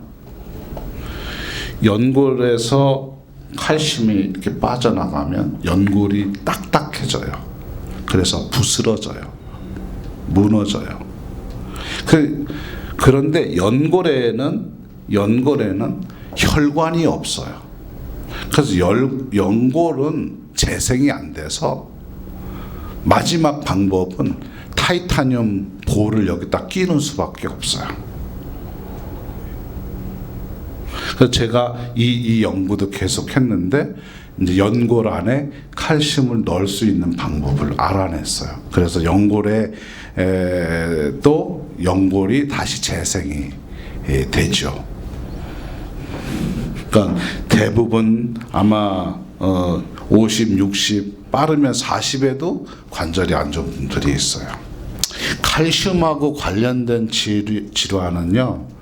연골에서 칼슘이 이렇게 빠져나가면 연골이 딱딱해져요. 그래서 부스러져요. 무너져요. 그런데 연골에는 혈관이 없어요. 그래서 연골은 재생이 안 돼서 마지막 방법은 타이타늄 볼을 여기다 끼는 수밖에 없어요. 그래서 제가 이 연구도 계속 했는데 이제 연골 안에 칼슘을 넣을 수 있는 방법을 알아냈어요. 그래서 연골에 또 연골이 다시 재생이 되죠. 그러니까 대부분 아마 50, 60 빠르면 40에도 관절이 안 좋은 분들이 있어요. 칼슘하고 관련된 질환은요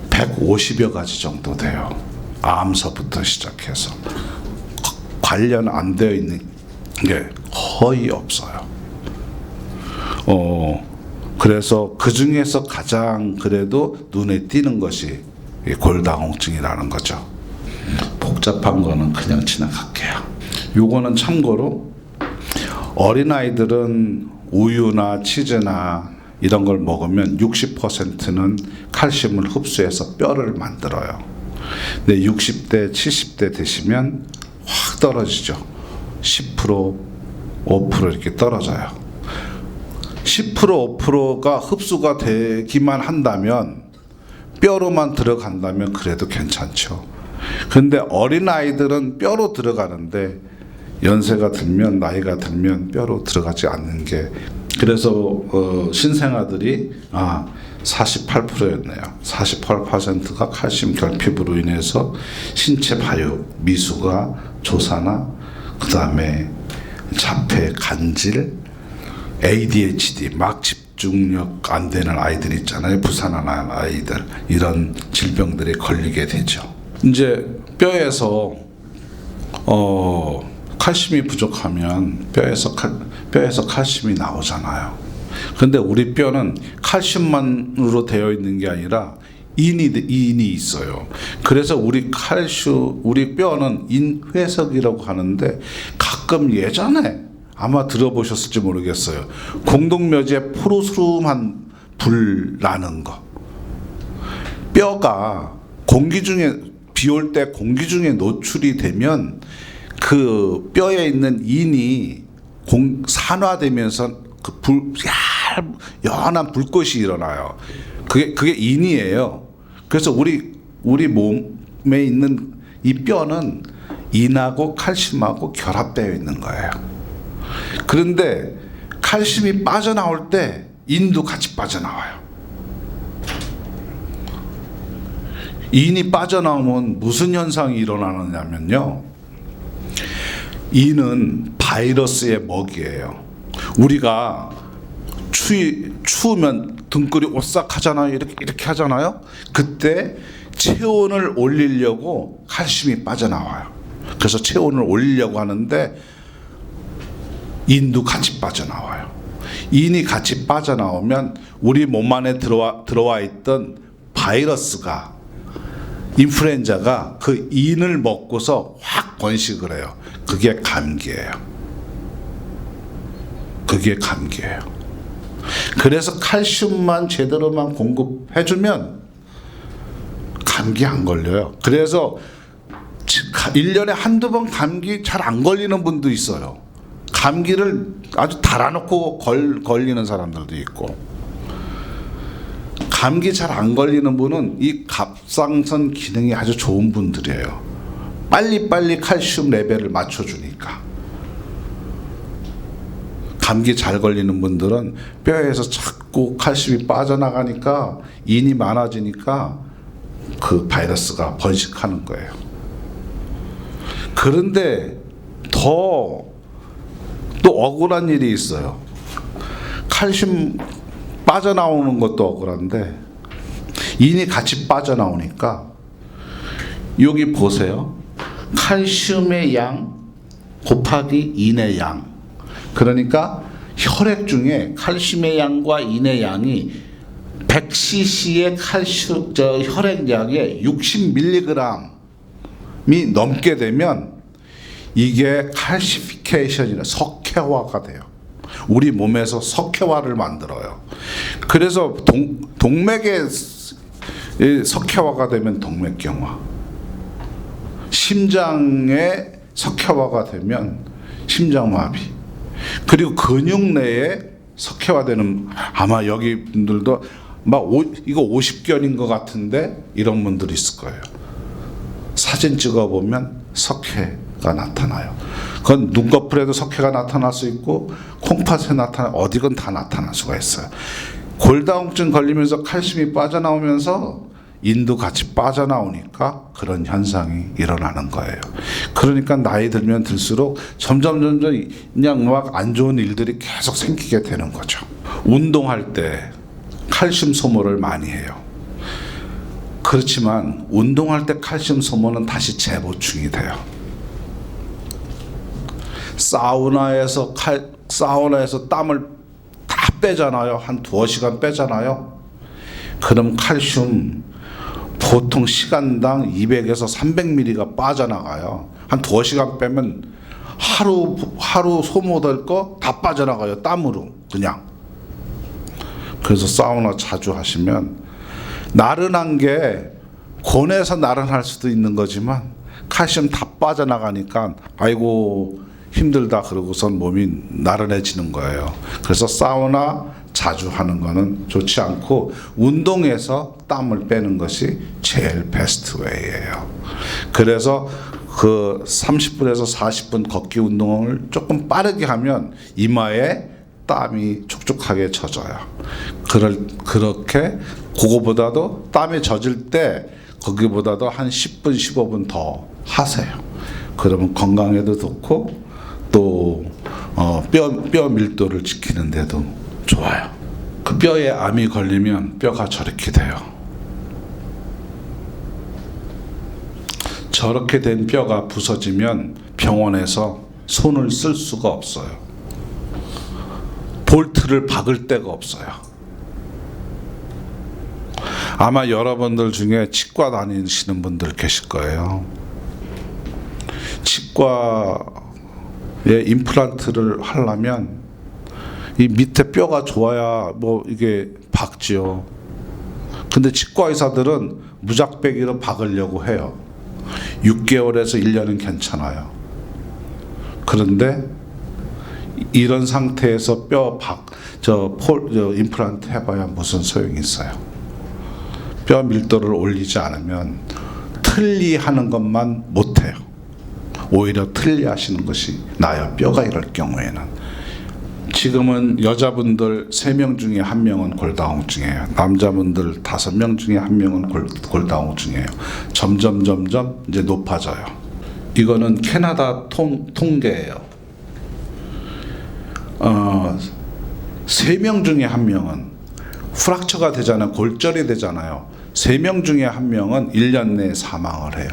150여 가지 정도 돼요. 암서부터 시작해서 관련 안 되어 있는 게 거의 없어요. 그래서 그 중에서 가장 그래도 눈에 띄는 것이 골다공증이라는 거죠. 복잡한 거는 그냥 지나갈게요. 요거는 참고로 어린아이들은 우유나 치즈나 이런 걸 먹으면 60%는 칼슘을 흡수해서 뼈를 만들어요. 근데 60대, 70대 되시면 확 떨어지죠. 10%, 5% 이렇게 떨어져요. 10%, 5%가 흡수가 되기만 한다면, 뼈로만 들어간다면 그래도 괜찮죠. 근데 어린아이들은 뼈로 들어가는데 연세가 들면, 나이가 들면 뼈로 들어가지 않는 게, 그래서 신생아들이 48%였네요. 48%가 칼슘 결핍으로 인해서 신체 발육, 미수가, 조사나 그 다음에 자폐, 간질, ADHD, 막 집중력 안 되는 아이들 있잖아요. 부산한 아이들, 이런 질병들이 걸리게 되죠. 이제 뼈에서 칼슘이 부족하면 뼈에서 칼슘이 나오잖아요. 그런데 우리 뼈는 칼슘만으로 되어 있는 게 아니라 인이 있어요. 그래서 우리 뼈는 인회석이라고 하는데, 가끔 예전에 아마 들어보셨을지 모르겠어요. 공동묘지에 푸르스름한 불 나는 거. 뼈가 공기 중에 비 올 때 공기 중에 노출이 되면 그 뼈에 있는 인이 산화되면서 그 연한 불꽃이 일어나요. 그게 인이에요. 그래서 우리 몸에 있는 이 뼈는 인하고 칼슘하고 결합되어 있는 거예요. 그런데 칼슘이 빠져나올 때 인도 같이 빠져나와요. 인이 빠져나오면 무슨 현상이 일어나느냐면요. 인은 바이러스의 먹이에요. 우리가 추우면 등골이 오싹하잖아요. 이렇게 하잖아요. 그때 체온을 올리려고 칼슘이 빠져나와요. 그래서 체온을 올리려고 하는데 인도 같이 빠져나와요. 인이 같이 빠져나오면 우리 몸 안에 들어와 있던 바이러스가, 인플루엔자가 그 인을 먹고서 확 번식을 해요. 그게 감기예요. 그래서 칼슘만 제대로만 공급해주면 감기 안 걸려요. 그래서 1년에 한두 번 감기 잘 안 걸리는 분도 있어요. 감기를 아주 달아놓고 걸리는 사람들도 있고. 감기 잘 안 걸리는 분은 이 갑상선 기능이 아주 좋은 분들이에요. 빨리 칼슘 레벨을 맞춰주니까. 감기 잘 걸리는 분들은 뼈에서 자꾸 칼슘이 빠져나가니까 인이 많아지니까 그 바이러스가 번식하는 거예요. 그런데 또 억울한 일이 있어요. 칼슘 빠져나오는 것도 억울한데 인이 같이 빠져나오니까 여기 보세요. 칼슘의 양 곱하기 인의 양. 그러니까 혈액 중에 칼슘의 양과 인의 양이 100cc의 혈액량에 60mg이 넘게 되면 이게 칼시피케이션이나 석회화가 돼요. 우리 몸에서 석회화를 만들어요. 그래서 동맥에 석회화가 되면 동맥경화, 심장에 석회화가 되면 심장마비, 그리고 근육 내에 석회화되는, 아마 여기 분들도 이거 50견인 것 같은데 이런 분들이 있을 거예요. 사진 찍어보면 석회가 나타나요. 그건 눈꺼풀에도 석회가 나타날 수 있고 콩팥에 어디건 다 나타날 수가 있어요. 골다공증 걸리면서 칼슘이 빠져나오면서 인도 같이 빠져나오니까 그런 현상이 일어나는 거예요. 그러니까 나이 들면 들수록 점점 그냥 막 안 좋은 일들이 계속 생기게 되는 거죠. 운동할 때 칼슘 소모를 많이 해요. 그렇지만 운동할 때 칼슘 소모는 다시 재보충이 돼요. 사우나에서 땀을 다 빼잖아요. 한 2시간 빼잖아요. 그럼 칼슘 보통 시간당 200에서 300ml가 빠져나가요. 한 2시간 빼면 하루 소모될 거 다 빠져나가요. 땀으로 그냥. 그래서 사우나 자주 하시면 나른한 게 고뇌해서 나른할 수도 있는 거지만 칼슘 다 빠져나가니까 아이고 힘들다 그러고선 몸이 나른해지는 거예요. 그래서 사우나 자주 하는 거는 좋지 않고 운동해서 땀을 빼는 것이 제일 베스트 웨이예요. 그래서 그 30분에서 40분 걷기 운동을 조금 빠르게 하면 이마에 땀이 촉촉하게 젖어요. 그렇게 그거보다도 땀이 젖을 때 거기보다도 한 10분 15분 더 하세요. 그러면 건강에도 좋고 또 뼈 밀도를 지키는 데도 좋아요. 그 뼈에 암이 걸리면 뼈가 저렇게 돼요. 저렇게 된 뼈가 부서지면 병원에서 손을 쓸 수가 없어요. 볼트를 박을 데가 없어요. 아마 여러분들 중에 치과 다니시는 분들 계실 거예요. 치과에 임플란트를 하려면 이 밑에 뼈가 좋아야 뭐 이게 박지요. 근데 치과 의사들은 무작배기로 박으려고 해요. 6개월에서 1년은 괜찮아요. 그런데 이런 상태에서 임플란트 해봐야 무슨 소용이 있어요. 뼈 밀도를 올리지 않으면 틀리하는 것만 못해요. 오히려 틀리하시는 것이 나아요. 뼈가 이럴 경우에는. 지금은 여자분들 3명 중에 1명은 골다공증이에요. 남자분들 5명 중에 1명은 골다공증이에요. 점점 이제 높아져요. 이거는 캐나다 통계예요. 3명 중에 1명은 프랙처가 되잖아요. 골절이 되잖아요. 3명 중에 1명은 1년 내에 사망을 해요.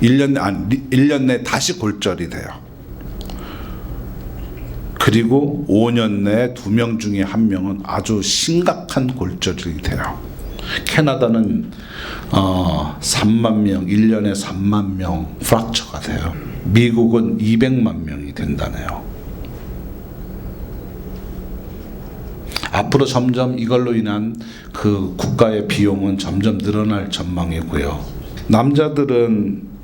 1년 내에 다시 골절이 돼요. 그리고 5년 내에 2명 중에 1명은 아주 심각한 골절이 돼요. 캐나다는 3만 명, 1년에 3만 명 프랙처가 돼요. 미국은 200만 명이 된다네요. 앞으로 점점 이걸로 인한 그 국가의 비용은 점점 늘어날 전망이고요. 남자들은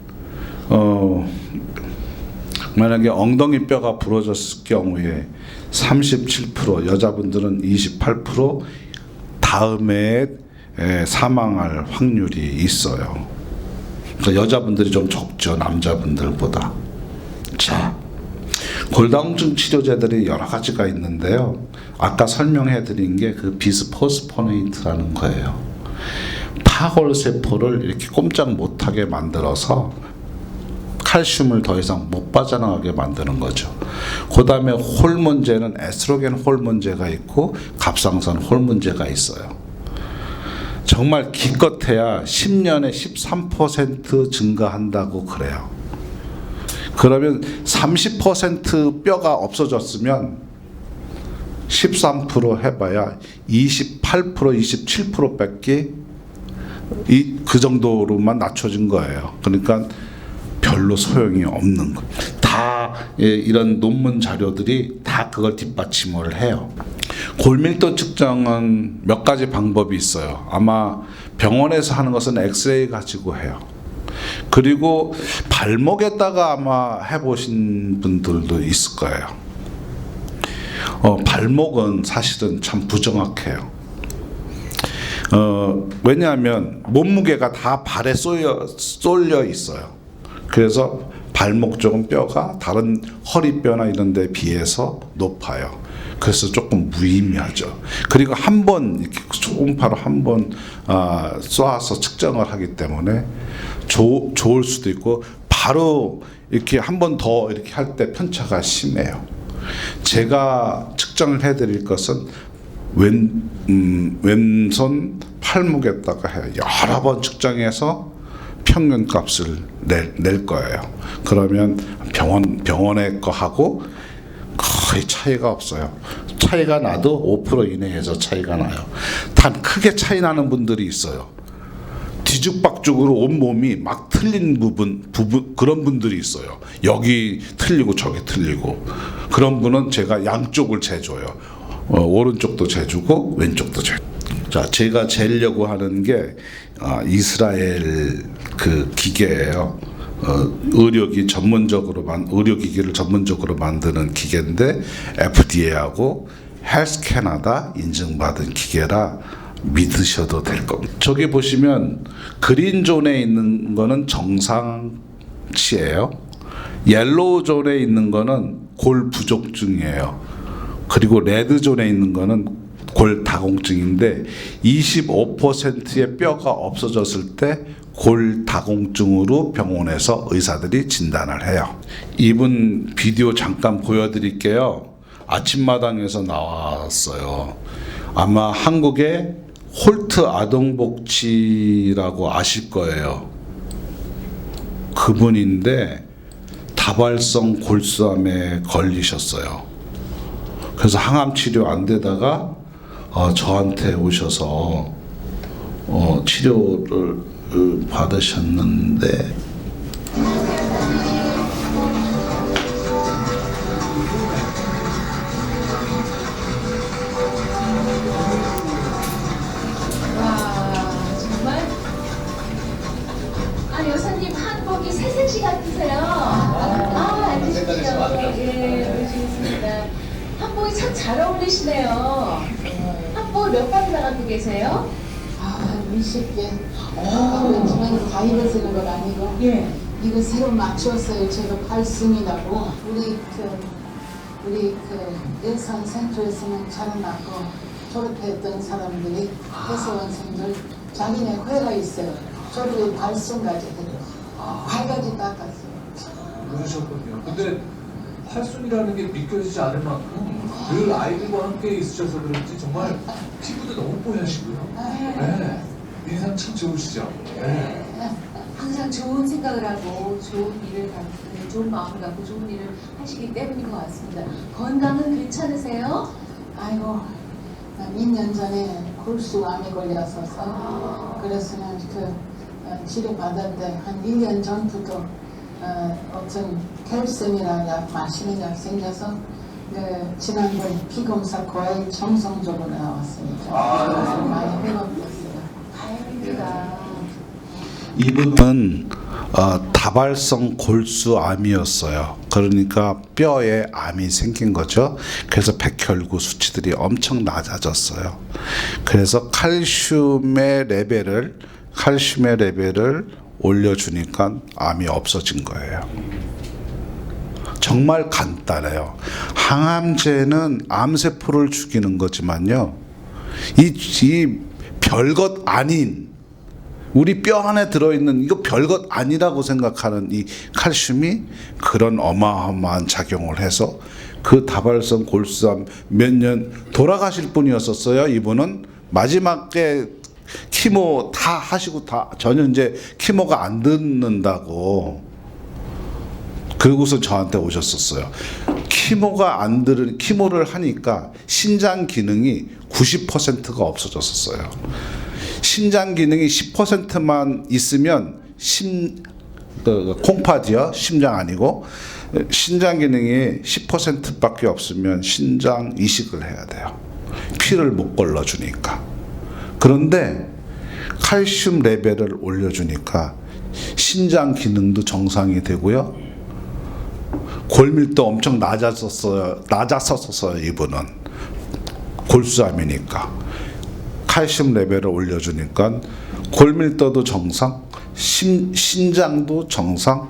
만약에 엉덩이 뼈가 부러졌을 경우에 37%, 여자분들은 28% 다음에 사망할 확률이 있어요. 그러니까 여자분들이 좀 적죠, 남자분들보다. 자, 골다공증 치료제들이 여러 가지가 있는데요. 아까 설명해 드린 게 그 비스포스포네이트라는 거예요. 파골세포를 이렇게 꼼짝 못하게 만들어서 칼슘을 더 이상 못 빠져나가게 만드는 거죠. 그 다음에 호르몬제는 에스트로겐 호르몬제가 있고 갑상선 호르몬제가 있어요. 정말 기껏해야 10년에 13% 증가한다고 그래요. 그러면 30% 뼈가 없어졌으면 13% 해봐야 28%, 27%밖에 그 정도로만 낮춰진 거예요. 그러니까 별로 소용이 없는 거. 다 이런 논문 자료들이 다 그걸 뒷받침을 해요. 골밀도 측정은 몇 가지 방법이 있어요. 아마 병원에서 하는 것은 엑스레이 가지고 해요. 그리고 발목에다가 아마 해보신 분들도 있을 거예요. 발목은 사실은 참 부정확해요. 왜냐하면 몸무게가 다 발에 쏠려 있어요. 그래서 발목 쪽은 뼈가 다른 허리뼈나 이런 데 비해서 높아요. 그래서 조금 무의미하죠. 그리고 한 번 이렇게 초음파로 한 번 쏘아서 측정을 하기 때문에 좋을 수도 있고 바로 이렇게 한 번 더 이렇게 할 때 편차가 심해요. 제가 측정을 해드릴 것은 왼손 팔목에다가 해요. 여러 번 측정해서 평균 값을 낼 거예요. 그러면 병원의 거하고 거의 차이가 없어요. 차이가 나도 5% 이내에서 차이가 나요. 단 크게 차이 나는 분들이 있어요. 뒤죽박죽으로 온 몸이 막 틀린 부분 그런 분들이 있어요. 여기 틀리고 저기 틀리고. 그런 분은 제가 양쪽을 재줘요. 오른쪽도 재주고 왼쪽도 재주고. 자, 제가 재려고 하는 게 이스라엘 그 기계예요. 의료기기를 전문적으로 만드는 기계인데 FDA하고 헬스 캐나다 인증받은 기계라 믿으셔도 될 겁니다. 저기 보시면 그린 존에 있는 거는 정상치예요. 옐로우 존에 있는 거는 골 부족증이에요. 그리고 레드 존에 있는 거는 골다공증인데 25%의 뼈가 없어졌을 때 골다공증으로 병원에서 의사들이 진단을 해요. 이분 비디오 잠깐 보여드릴게요. 아침마당에서 나왔어요. 아마 한국의 홀트 아동복지라고 아실 거예요. 그분인데 다발성 골수암에 걸리셨어요. 그래서 항암 치료 안 되다가 저한테 오셔서 치료를 받으셨는데 씨 같으세요. 앉으십시오. 예, 모시겠습니다. 한복이 참 잘 어울리시네요. 한복 몇 번 나가고 계세요? 20개. 그렇지만 다 입어쓰는 건 아니고. 예. 이거 새로 맞추었어요. 제가 8승이라고. 우리 일산 센터에서는 잘 맞고 졸업했던 사람들이 해서원생들 자기네 회가 있어요. 졸업에 8승까지 해요. 8가지 닦았어요. 그러셨군요. 근데 팔순이라는 게 믿겨지지 않을 만큼 늘 아이들과 함께 있으셔서 그런지 정말 피부도 너무 뽀얗시고요. 네. 인상 참 좋으시죠. 네. 항상 좋은 생각을 하고 좋은 일을 갖고 좋은 마음을 갖고 좋은 일을 하시기 때문인 것 같습니다. 건강은 괜찮으세요? 아이고, 2년 전에 골수암에 걸렸어서 그래서는 치료 받았는데 한 1년 전부터 어떤 캘셈이라는 약 마시는 약 생겨서 지난번 피검사 거의 정상적으로 나왔으니까 그래서 많이 회복됐어요. 다행입니다. 이분은 다발성 골수암이었어요. 그러니까 뼈에 암이 생긴 거죠. 그래서 백혈구 수치들이 엄청 낮아졌어요. 그래서 칼슘의 레벨을 올려주니까 암이 없어진 거예요. 정말 간단해요. 항암제는 암세포를 죽이는 거지만요. 이 별것 아닌 우리 뼈 안에 들어있는 이거 별것 아니라고 생각하는 이 칼슘이 그런 어마어마한 작용을 해서 그 다발성 골수암 몇 년 돌아가실 분이었었어요. 이분은 마지막에 키모 다 하시고 다 전혀 이제 키모가 안 듣는다고 그러고서 저한테 오셨었어요. 키모를 하니까 신장 기능이 90%가 없어졌었어요. 신장 기능이 10%만 있으면 콩팥이요, 심장 아니고 신장 기능이 10%밖에 없으면 신장 이식을 해야 돼요. 피를 못 걸러주니까. 그런데 칼슘 레벨을 올려주니까 신장 기능도 정상이 되고요. 골밀도 엄청 낮았었어요. 이분은 골수암이니까. 칼슘 레벨을 올려주니까 골밀도도 정상, 신장도 정상,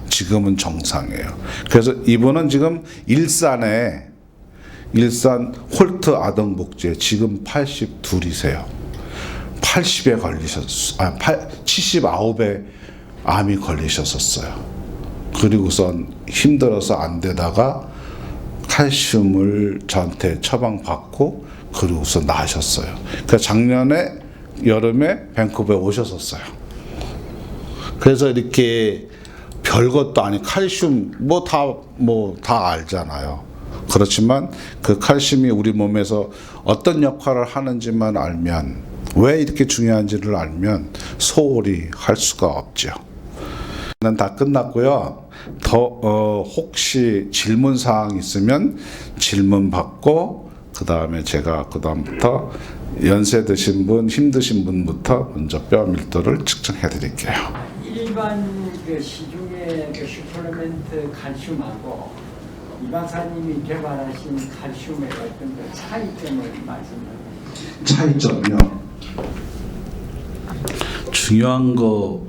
지금은 정상이에요. 그래서 이분은 지금 일산 홀트 아동복지에 지금 82이세요. 80에 걸리셨어요. 79에 암이 걸리셨었어요. 그리고선 힘들어서 안 되다가 칼슘을 저한테 처방받고 그러고서 나으셨어요. 그러니까 작년에 여름에 밴쿠버에 오셨었어요. 그래서 이렇게 별것도 아닌 칼슘 다 알잖아요. 그렇지만 그 칼슘이 우리 몸에서 어떤 역할을 하는지만 알면 왜 이렇게 중요한지를 알면 소홀히 할 수가 없죠. 다 끝났고요. 혹시 질문 사항 있으면 질문 받고 그 다음에 제가 그 다음부터 연세 드신 분, 힘드신 분부터 먼저 뼈 밀도를 측정해 드릴게요. 일반 시중의 슈퍼리멘트 칼슘하고 이 박사님이 개발하신 칼슘의 어떤 차이점을 말씀해 주세요. 차이점이요. 중요한 거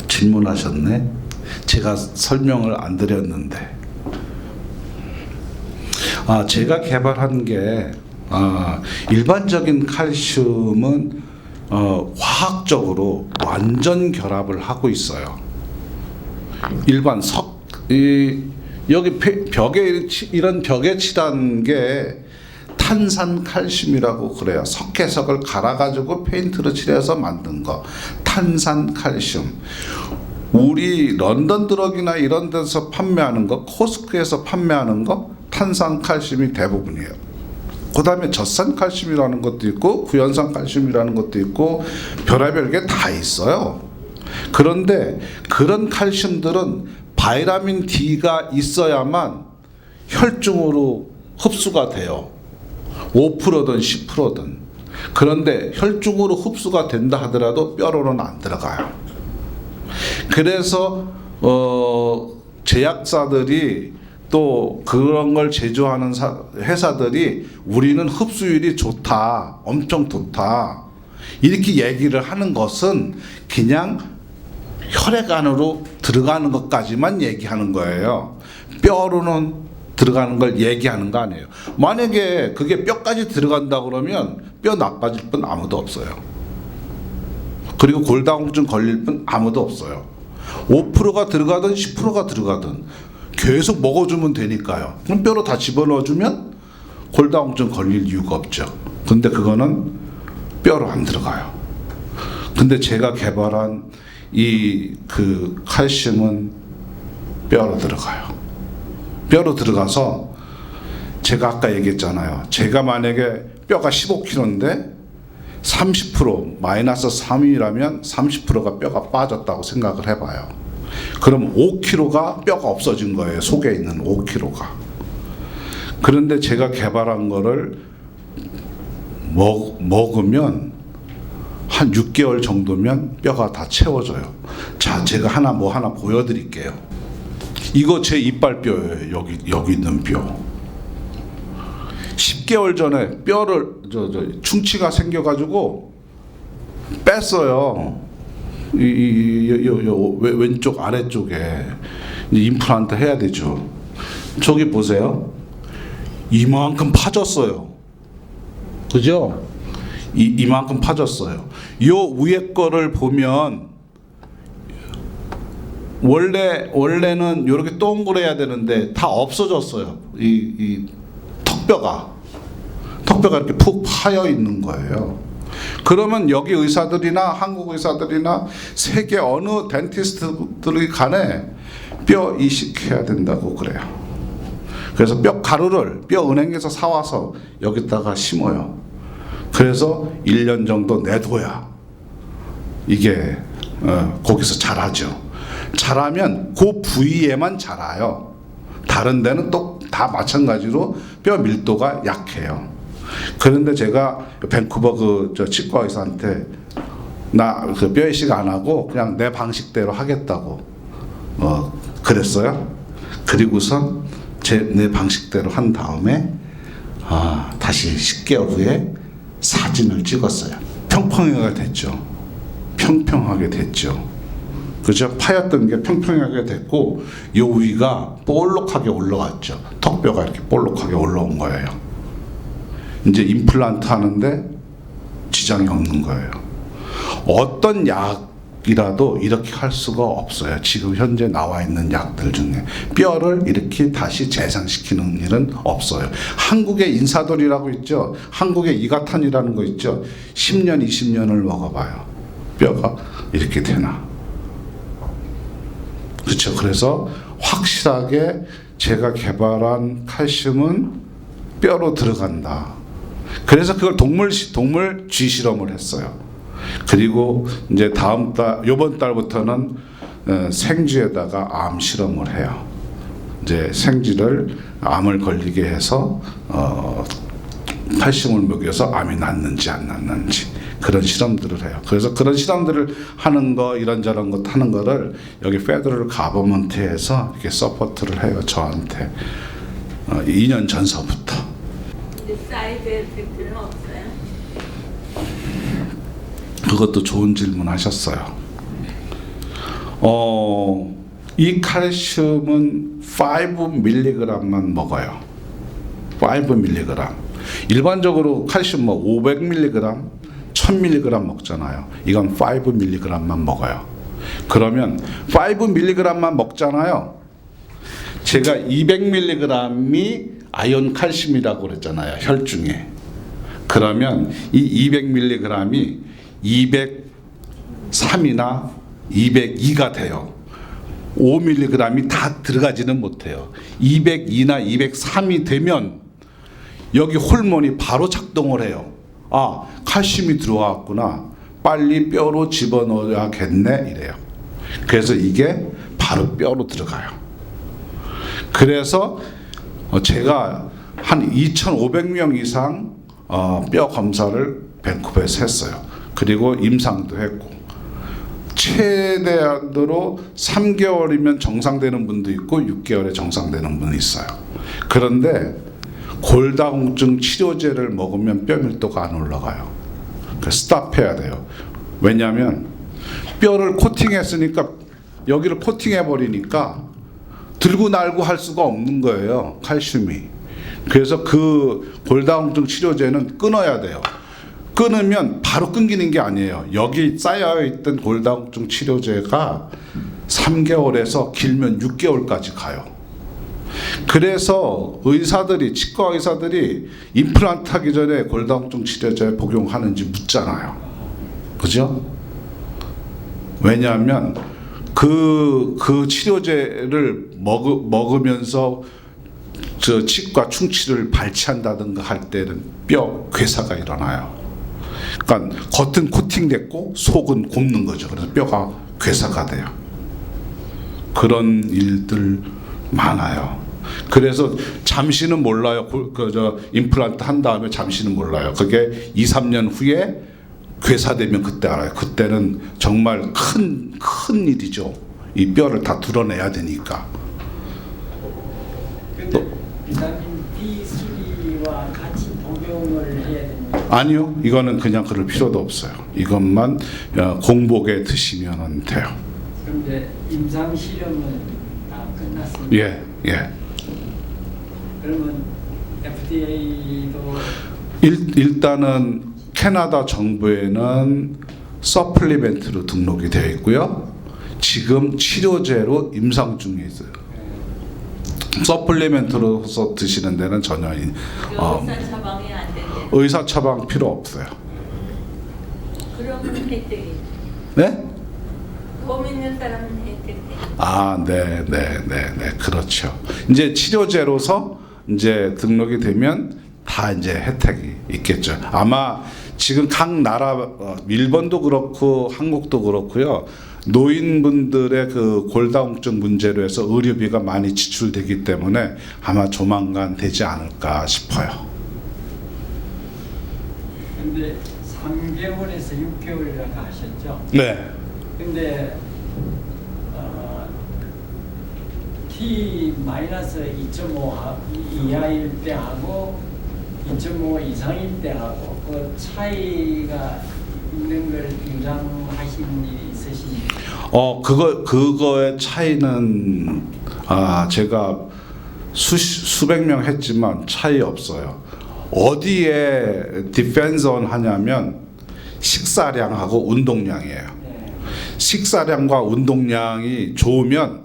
질문하셨네. 제가 설명을 안 드렸는데. 제가 개발한 게 일반적인 칼슘은 화학적으로 완전 결합을 하고 있어요. 일반 여기 이런 벽에 칠한 게 탄산 칼슘이라고 그래요. 석회석을 갈아가지고 페인트로 칠해서 만든 거. 탄산 칼슘. 우리 런던 드럭이나 이런 데서 판매하는 거, 코스트코에서 판매하는 거 탄산 칼슘이 대부분이에요. 그 다음에 젖산 칼슘이라는 것도 있고 구연산 칼슘이라는 것도 있고 별의별 게 다 있어요. 그런데 그런 칼슘들은 바이타민 D가 있어야만 혈중으로 흡수가 돼요. 5%든 10%든. 그런데 혈중으로 흡수가 된다 하더라도 뼈로는 안 들어가요. 그래서 제약사들이 또 그런 걸 제조하는 회사들이 우리는 흡수율이 좋다, 엄청 좋다 이렇게 얘기를 하는 것은 그냥 혈액 안으로 들어가는 것까지만 얘기하는 거예요. 뼈로는 들어가는 걸 얘기하는 거 아니에요. 만약에 그게 뼈까지 들어간다 그러면 뼈 나빠질 분 아무도 없어요. 그리고 골다공증 걸릴 분 아무도 없어요. 5%가 들어가든 10%가 들어가든 계속 먹어주면 되니까요. 그럼 뼈로 다 집어넣어주면 골다공증 걸릴 이유가 없죠. 근데 그거는 뼈로 안 들어가요. 근데 제가 개발한 이 그 칼슘은 뼈로 들어가요. 뼈로 들어가서 제가 아까 얘기했잖아요. 제가 만약에 뼈가 15kg인데 30% 마이너스 3이라면 30%가 뼈가 빠졌다고 생각을 해봐요. 그럼 5kg가 뼈가 없어진 거예요. 속에 있는 5kg가. 그런데 제가 개발한 거를 먹으면 한 6개월 정도면 뼈가 다 채워져요. 자, 제가 하나 보여드릴게요. 이거 제 이빨뼈예요. 여기 있는 뼈. 10개월 전에 뼈를 충치가 생겨가지고 뺐어요. 왼쪽 아래쪽에 임플란트 해야 되죠. 저기 보세요. 이만큼 파졌어요. 그죠? 이만큼 파졌어요. 요 위에 거를 보면 원래는 이렇게 동그래야 되는데 다 없어졌어요. 이 턱뼈가 이렇게 푹 파여 있는 거예요. 그러면 여기 의사들이나 한국 의사들이나 세계 어느 덴티스트들이 간에 뼈 이식해야 된다고 그래요. 그래서 뼈 가루를 뼈 은행에서 사와서 여기다가 심어요. 그래서 1년 정도 내둬야 이게 거기서 자라죠. 자라면 그 부위에만 자라요. 다른 데는 또 다 마찬가지로 뼈 밀도가 약해요. 그런데 제가 밴쿠버 저 치과 의사한테 나 그 뼈 이식 안 하고 그냥 내 방식대로 하겠다고 그랬어요. 그리고선 내 방식대로 한 다음에 다시 10개월 후에 사진을 찍었어요. 평평하게 됐죠. 평평하게 됐죠. 그죠? 파였던 게 평평하게 됐고 요 위가 볼록하게 올라왔죠. 턱뼈가 이렇게 볼록하게 올라온 거예요. 이제 임플란트 하는데 지장이 없는 거예요. 어떤 약이라도 이렇게 할 수가 없어요. 지금 현재 나와 있는 약들 중에 뼈를 이렇게 다시 재생시키는 일은 없어요. 한국의 인사돌이라고 있죠. 한국의 이가탄이라는 거 있죠. 10년, 20년을 먹어봐요. 뼈가 이렇게 되나. 그렇죠. 그래서 확실하게 제가 개발한 칼슘은 뼈로 들어간다. 그래서 그걸 동물 쥐 실험을 했어요. 그리고 이제 요번 달부터는 생쥐에다가 암 실험을 해요. 이제 생쥐를 암을 걸리게 해서 칼슘을 먹여서 암이 낫는지 안 낫는지 그런 실험들을 해요. 그래서 그런 실험들을 하는 거 이런저런 것 하는 거를 여기 페더럴 가버먼트에서 이렇게 서포트를 해요. 저한테 2년 전서부터. 사이드 에펙트는 없어요? 그것도 좋은 질문 하셨어요. 이 칼슘은 5mg만 먹어요. 5mg. 일반적으로 칼슘 500mg, 1000mg 먹잖아요. 이건 5mg만 먹어요. 그러면 5mg만 먹잖아요. 제가 200mg이 아연 칼슘이라고 그랬잖아요. 혈중에. 그러면 이 200mg이 203이나 202가 돼요. 5mg이 다 들어가지는 못해요. 202나 203이 되면 여기 호르몬이 바로 작동을 해요. 칼슘이 들어왔구나. 빨리 뼈로 집어넣어야겠네 이래요. 그래서 이게 바로 뼈로 들어가요. 그래서 제가 한 2,500명 이상 뼈 검사를 밴쿠버에서 했어요. 그리고 임상도 했고 최대한으로 3개월이면 정상되는 분도 있고 6개월에 정상되는 분이 있어요. 그런데 골다공증 치료제를 먹으면 뼈 밀도가 안 올라가요. 스탑해야 돼요. 왜냐하면 뼈를 코팅했으니까 여기를 코팅해 버리니까 들고 날고 할 수가 없는 거예요. 칼슘이. 그래서 그 골다공증 치료제는 끊어야 돼요. 끊으면 바로 끊기는 게 아니에요. 여기 쌓여있던 골다공증 치료제가 3개월에서 길면 6개월까지 가요. 그래서 의사들이, 치과 의사들이 임플란트 하기 전에 골다공증 치료제 복용하는지 묻잖아요. 그죠? 왜냐하면 그 치료제를 먹으면서 저 치과 충치를 발치한다든가 할 때는 뼈 괴사가 일어나요. 그러니까 겉은 코팅됐고 속은 곱는 거죠. 그래서 뼈가 괴사가 돼요. 그런 일들 많아요. 그래서 잠시는 몰라요. 임플란트 한 다음에 잠시는 몰라요. 그게 2, 3년 후에 괴사되면 그때 알아요. 그때는 정말 큰 일이죠. 이 뼈를 다 드러내야 되니까. 근데 비타민 D3와 같이 복용을 해야 됩니다. 아니요, 이거는 그냥 그럴 필요도 없어요. 이것만 공복에 드시면 돼요. 그런데 임상 실험은 다 끝났습니다. 예. 그러면 FDA도 일단은 캐나다 정부에는 서플리멘트로 등록이 되어 있고요. 지금 치료제로 임상 중에 있어요. 서플리멘트로서 드시는 데는 전혀 의사 처방이 안 된대. 의사 처방 필요 없어요. 그러면 혜택이. 네? 봄 있는 사람은 혜택이. 네, 그렇죠. 이제 치료제로서 이제 등록이 되면 다 이제 혜택이 있겠죠. 아마 지금 각 나라, 일본도 그렇고 한국도 그렇고요. 노인분들의 그 골다공증 문제로 해서 의료비가 많이 지출되기 때문에 아마 조만간 되지 않을까 싶어요. 근데 3개월에서 6개월이라고 하셨죠? 네. 근데 T-2.5 이하일 때 하고 2.5 이상일 때 하고 그 차이가 있는 걸 인정하신 일이 있으십니까? 그거의 차이는 제가 수백 명 했지만 차이 없어요. 어디에 디펜션 하냐면 식사량하고 운동량이에요. 네. 식사량과 운동량이 좋으면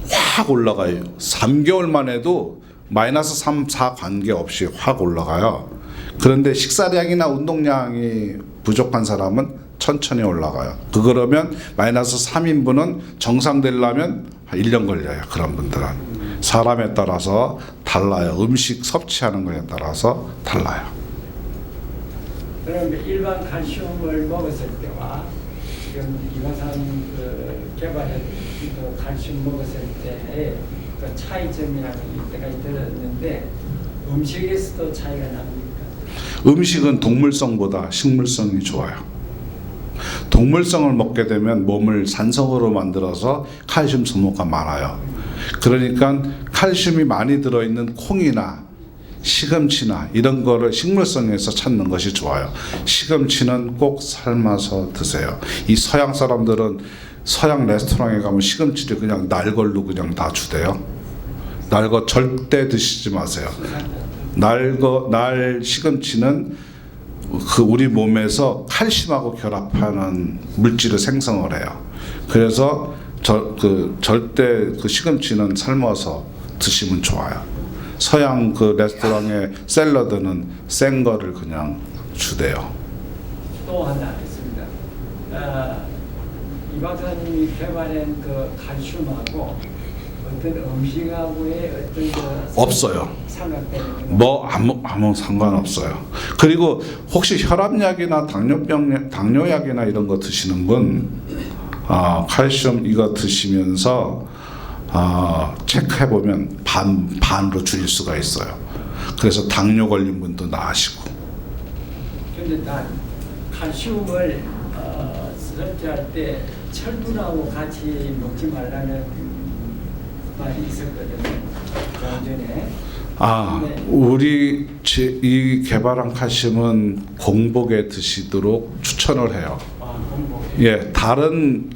확 올라가요. 3개월만 해도 마이너스 3, 4 관계없이 확 올라가요. 그런데 식사량이나 운동량이 부족한 사람은 천천히 올라가요. 그러면 마이너스 3인분은 정상되려면 1년 걸려요. 그런 분들은. 사람에 따라서 달라요. 음식 섭취하는 거에 따라서 달라요. 그럼 일반 칼슘을 먹었을 때와 지금 이광사님 개발한 그 칼슘 먹었을 때의 그 차이점이라는 때가 들었는데 음식에서도 차이가 납니까? 음식은 동물성보다 식물성이 좋아요. 동물성을 먹게 되면 몸을 산성으로 만들어서 칼슘 소모가 많아요. 그러니까 칼슘이 많이 들어있는 콩이나 시금치나 이런 거를 식물성에서 찾는 것이 좋아요. 시금치는 꼭 삶아서 드세요. 이 서양 사람들은 서양 레스토랑에 가면 시금치를 그냥 날걸로 그냥 다 주대요. 날거 절대 드시지 마세요. 날 시금치는 그 우리 몸에서 칼슘하고 결합하는 물질을 생성을 해요. 그래서 절대 그 시금치는 삶아서 드시면 좋아요. 서양 그 레스토랑의 샐러드는 생 거를 그냥 주대요. 또 하나 있습니다. 이 박사님이 개발한 그 칼슘하고 어떤 음식하고의 어떤 그 없어요. 삼각되는 뭐 아무 상관없어요. 그리고 혹시 혈압약이나 당뇨약이나 이런 거 드시는 분 칼슘 이거 드시면서 체크해 보면 반으로 줄일 수가 있어요. 그래서 당뇨 걸린 분도 나으시고. 근데 난 칼슘을 설치할 때 철분하고 같이 먹지 말라는 말이 있었거든요. 좀 전에. 네. 우리 이 개발한 칼슘은 공복에 드시도록 추천을 해요. 공복. 예, 다른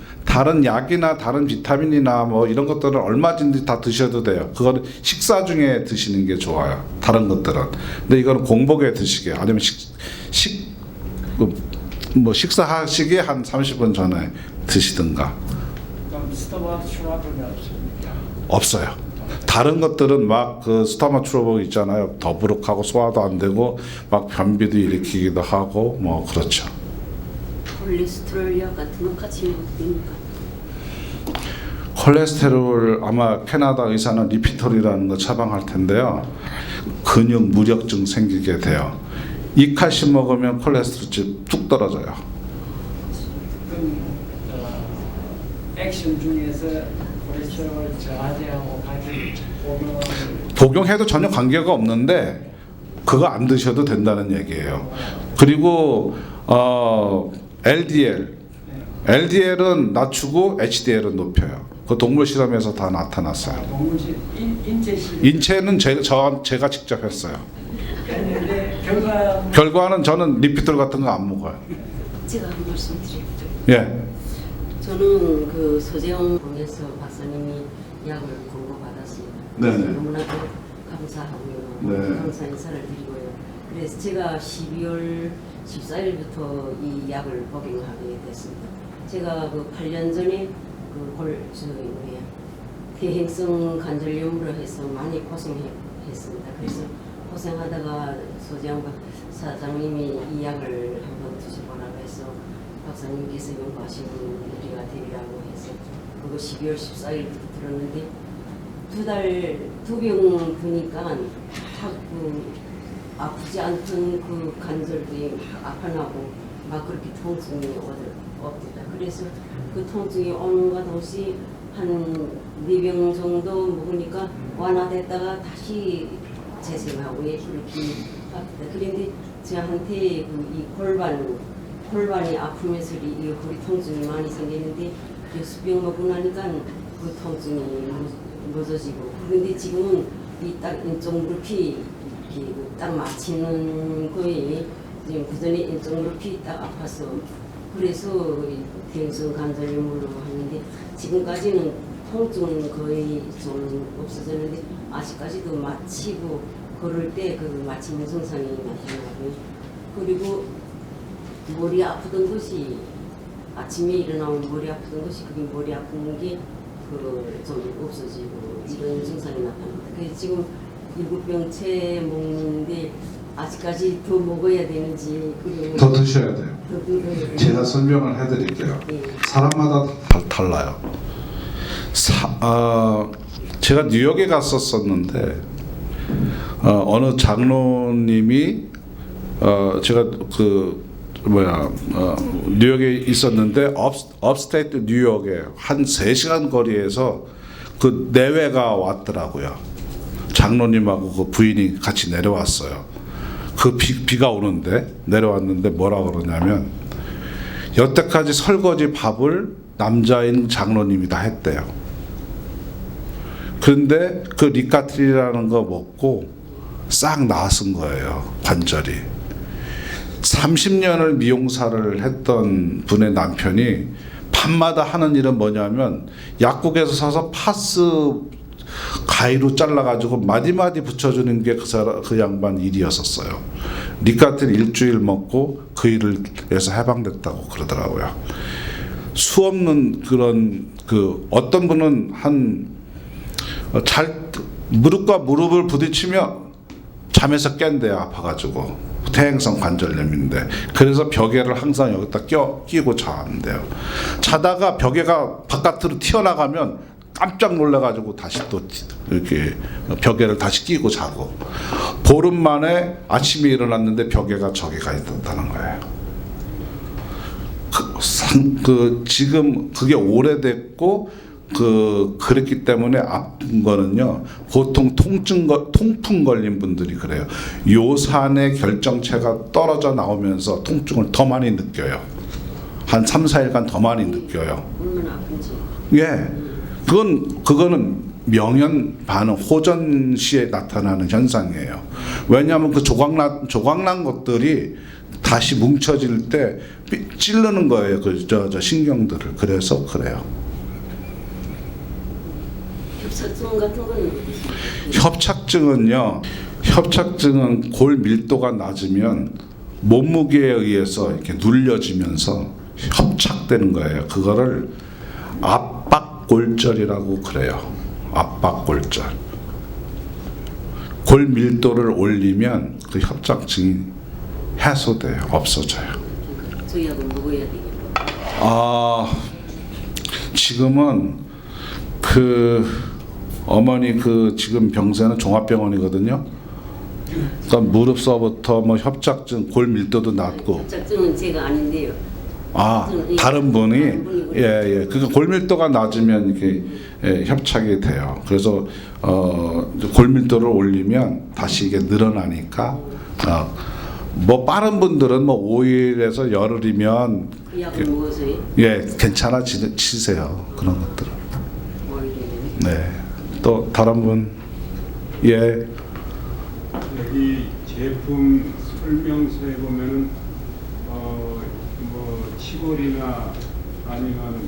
약이나 다른 비타민이나 뭐 이런 것들은 얼마든지 다 드셔도 돼요. 그거는 식사 중에 드시는 게 좋아요. 다른 것들은. 근데 이거는 공복에 드시게, 아니면 뭐 식사하시기 한 30분 전에 드시든가. 그럼 스토마 트러블은 없습니까? 없어요. 다른 것들은 막 그 스토마 트러블 있잖아요. 더부룩하고 소화도 안 되고 막 변비도 일으키기도 하고 뭐 그렇죠. 콜레스테롤 약 같은 거 같이 먹어도 됩니까? 콜레스테롤 아마 캐나다 의사는 리피톨이라는 거 처방할 텐데요. 근육 무력증 생기게 돼요. 이 칼슘 먹으면 콜레스테롤이 뚝 떨어져요. 그럼 액션 중에서 콜레스테롤 저하제하고 같이 복용해도 전혀 관계가 없는데 그거 안 드셔도 된다는 얘기예요. 그리고 LDL은 낮추고 HDL은 높여요. 그 동물 실험에서 다 나타났어요. 동물실 인체는 제가 직접 했어요. 했는데 결과는 저는 리피톨 같은 거 안 먹어요. 제가 한 말씀 드릴게요. 예. 저는 그 서재영 공에서 박사님이 약을 공고받았습니다. 네네. 너무나도 감사하고요. 네. 감사 인사를 드리고요. 그래서 제가 12월 14일부터 이 약을 복용하게 됐습니다. 제가 그 8년 전에 대행성 관절염으로 해서 많이 고생했습니다. 그래서 고생하다가 소재영 사장님이 이 약을 한번 드셔보라고 해서 박사님께서 연구하신 우리가 되리라고 해서 그거 12월 14일부터 들었는데 두 병 드니까 아프지 않던 그 관절들이 막 아파나고 막 그렇게 통증이 없다. 그래서 그 통증이 오는가 동시 한 4병 정도 먹으니까 완화됐다가 다시 재생하고 그렇게 아프다. 그런데 저한테 이 골반이 아프면서 이 허리 통증이 많이 생기는데 6병 먹고 나니까 그 통증이 멎어지고 그런데 지금은 이 딱 인쪽 무릎이 딱 맞히는 거에 지금 그 전에 인쪽 무릎이 딱 아파서 그래서 대행성 관절염으로 하는데 지금까지는 통증은 거의 좀 없어졌는데 아직까지도 마치고 걸을 때 그 마치는 증상이 나타나고요. 그리고 머리 아프던 것이 아침에 일어나면 머리 아프던 것이 그게 머리 아픈 게 좀 없어지고 이런 증상이 나타납니다. 그래서 지금 7병째 먹는데 아직까지 더 먹어야 되는지 그리고 더 드셔야 돼요. 제가 더 설명을 해드릴게요. 네. 사람마다 달라요. 제가 뉴욕에 갔었었는데 어느 장로님이 제가 뉴욕에 있었는데 업스테이트 뉴욕에 한 3시간 거리에서 그 내외가 왔더라고요. 장로님하고 그 부인이 같이 내려왔어요. 그 비가 오는데 내려왔는데 뭐라 그러냐면 여태까지 설거지 밥을 남자인 장로님이 다 했대요. 그런데 그 리카트리라는 거 먹고 싹 나았은 거예요. 관절이. 30년을 미용사를 했던 분의 남편이 밤마다 하는 일은 뭐냐면 약국에서 사서 파스 가위로 잘라가지고 마디마디 붙여주는 게 그 양반 일이었었어요. 리카틴 일주일 먹고 그 일을 해서 해방됐다고 그러더라고요. 수없는 그런 어떤 분은 무릎과 무릎을 부딪히며 잠에서 깬대요. 아파가지고. 퇴행성 관절염인데 그래서 벽에를 항상 여기다 끼고 자는데요. 자다가 벽에가 바깥으로 튀어나가면 깜짝 놀라가지고 다시 또 이렇게 벽에를 다시 끼고 자고 보름 만에 아침에 일어났는데 벽에가 저기 가 있었다는 거예요. 지금 그게 오래됐고 그랬기 때문에 아픈 거는요 보통 통풍 걸린 분들이 그래요. 요산의 결정체가 떨어져 나오면서 통증을 더 많이 느껴요. 한 3, 4일간 더 많이 느껴요. 얼마나 아픈지. 예, 그거는 명현 반응 호전 시에 나타나는 현상이에요. 왜냐하면 그 조각난 것들이 다시 뭉쳐질 때 찌르는 거예요. 저 신경들을. 그래서 그래요. 협착증 같은 거는 협착증은 골 밀도가 낮으면 몸무게에 의해서 이렇게 눌려지면서 협착되는 거예요. 그거를 압박골절이라고 그래요. 압박골절. 골 밀도를 올리면 그 협착증이 해소돼요. 없어져요. 저 약은 먹어야 되겠네요. 지금은 그 어머니 그 지금 병세는 종합병원이거든요. 그러니까 무릎서부터 뭐 협착증, 골 밀도도 낮고. 협착증은 제가 아닌데요. 다른 분이 예. 그러니까 골 밀도가 낮으면 이렇게 협착이 돼요. 그래서 골 밀도를 올리면 다시 이게 늘어나니까 뭐 빠른 분들은 뭐 5일에서 열흘이면 그 약을 먹어서요? 예, 괜찮아지세요. 그런 것들은. 네. 또 다른 분. 예. 여기 제품 설명서에 보면은 뭐 치골이나 아니면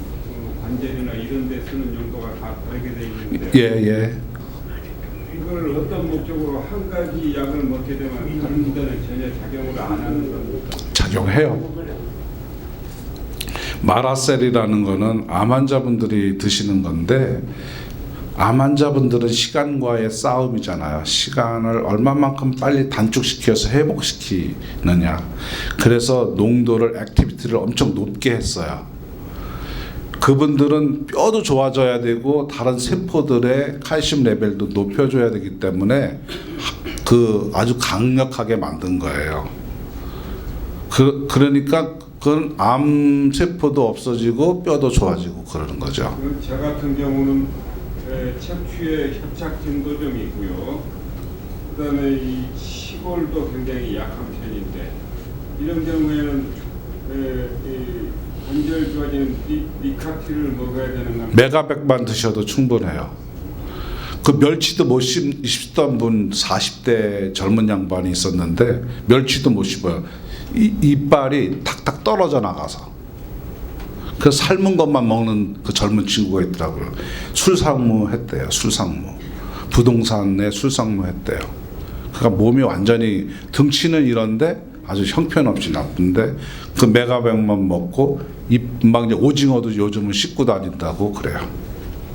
관절이나 이런 데 쓰는 용도가 다 다르게 돼 있는데 예. 이걸 어떤 목적으로 한 가지 약을 먹게 되면 다른 데는 전혀 작용을 안 하는 겁니다. 작용해요. 마라셀이라는 거는 암 환자분들이 드시는 건데 암 환자분들은 시간과의 싸움이잖아요. 시간을 얼마만큼 빨리 단축시켜서 회복시키느냐. 그래서 농도를 액티비티를 엄청 높게 했어요. 그분들은 뼈도 좋아져야 되고 다른 세포들의 칼슘 레벨도 높여줘야 되기 때문에 그 아주 강력하게 만든 거예요. 그러니까 그건 암 세포도 없어지고 뼈도 좋아지고 그러는 거죠. 저 같은 경우는 척추에 협착증도 좀 있고요. 그다음에 이 시골도 굉장히 약한 편인데 이런 경우에는 이 관절 좋아지는 니카틴을 먹어야 되는 건 메가백만 드셔도 충분해요. 그 멸치도 못 씹던 분 40대 젊은 양반이 있었는데 멸치도 못 씹어요. 이빨이 탁탁 떨어져 나가서. 그래서 삶은 것만 먹는 그 젊은 친구가 있더라고요. 술상무 했대요. 술상무. 부동산에 술상무 했대요. 그러니까 몸이 완전히 등치는 이런데 아주 형편없이 나쁜데 그 메가백만 먹고 막 이제 오징어도 요즘은 씹고 다닌다고 그래요.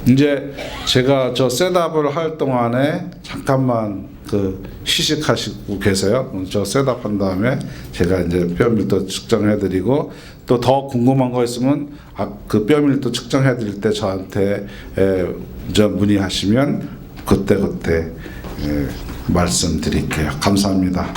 이제 제가 저 셋업을 할 동안에 잠깐만 그 휴식하시고 계세요. 저 셋업 한 다음에 제가 이제 뼈밀도 측정해드리고 또 더 궁금한 거 있으면 그 뼈밀도 측정해드릴 때 저한테 문의하시면 그때 말씀드릴게요. 감사합니다.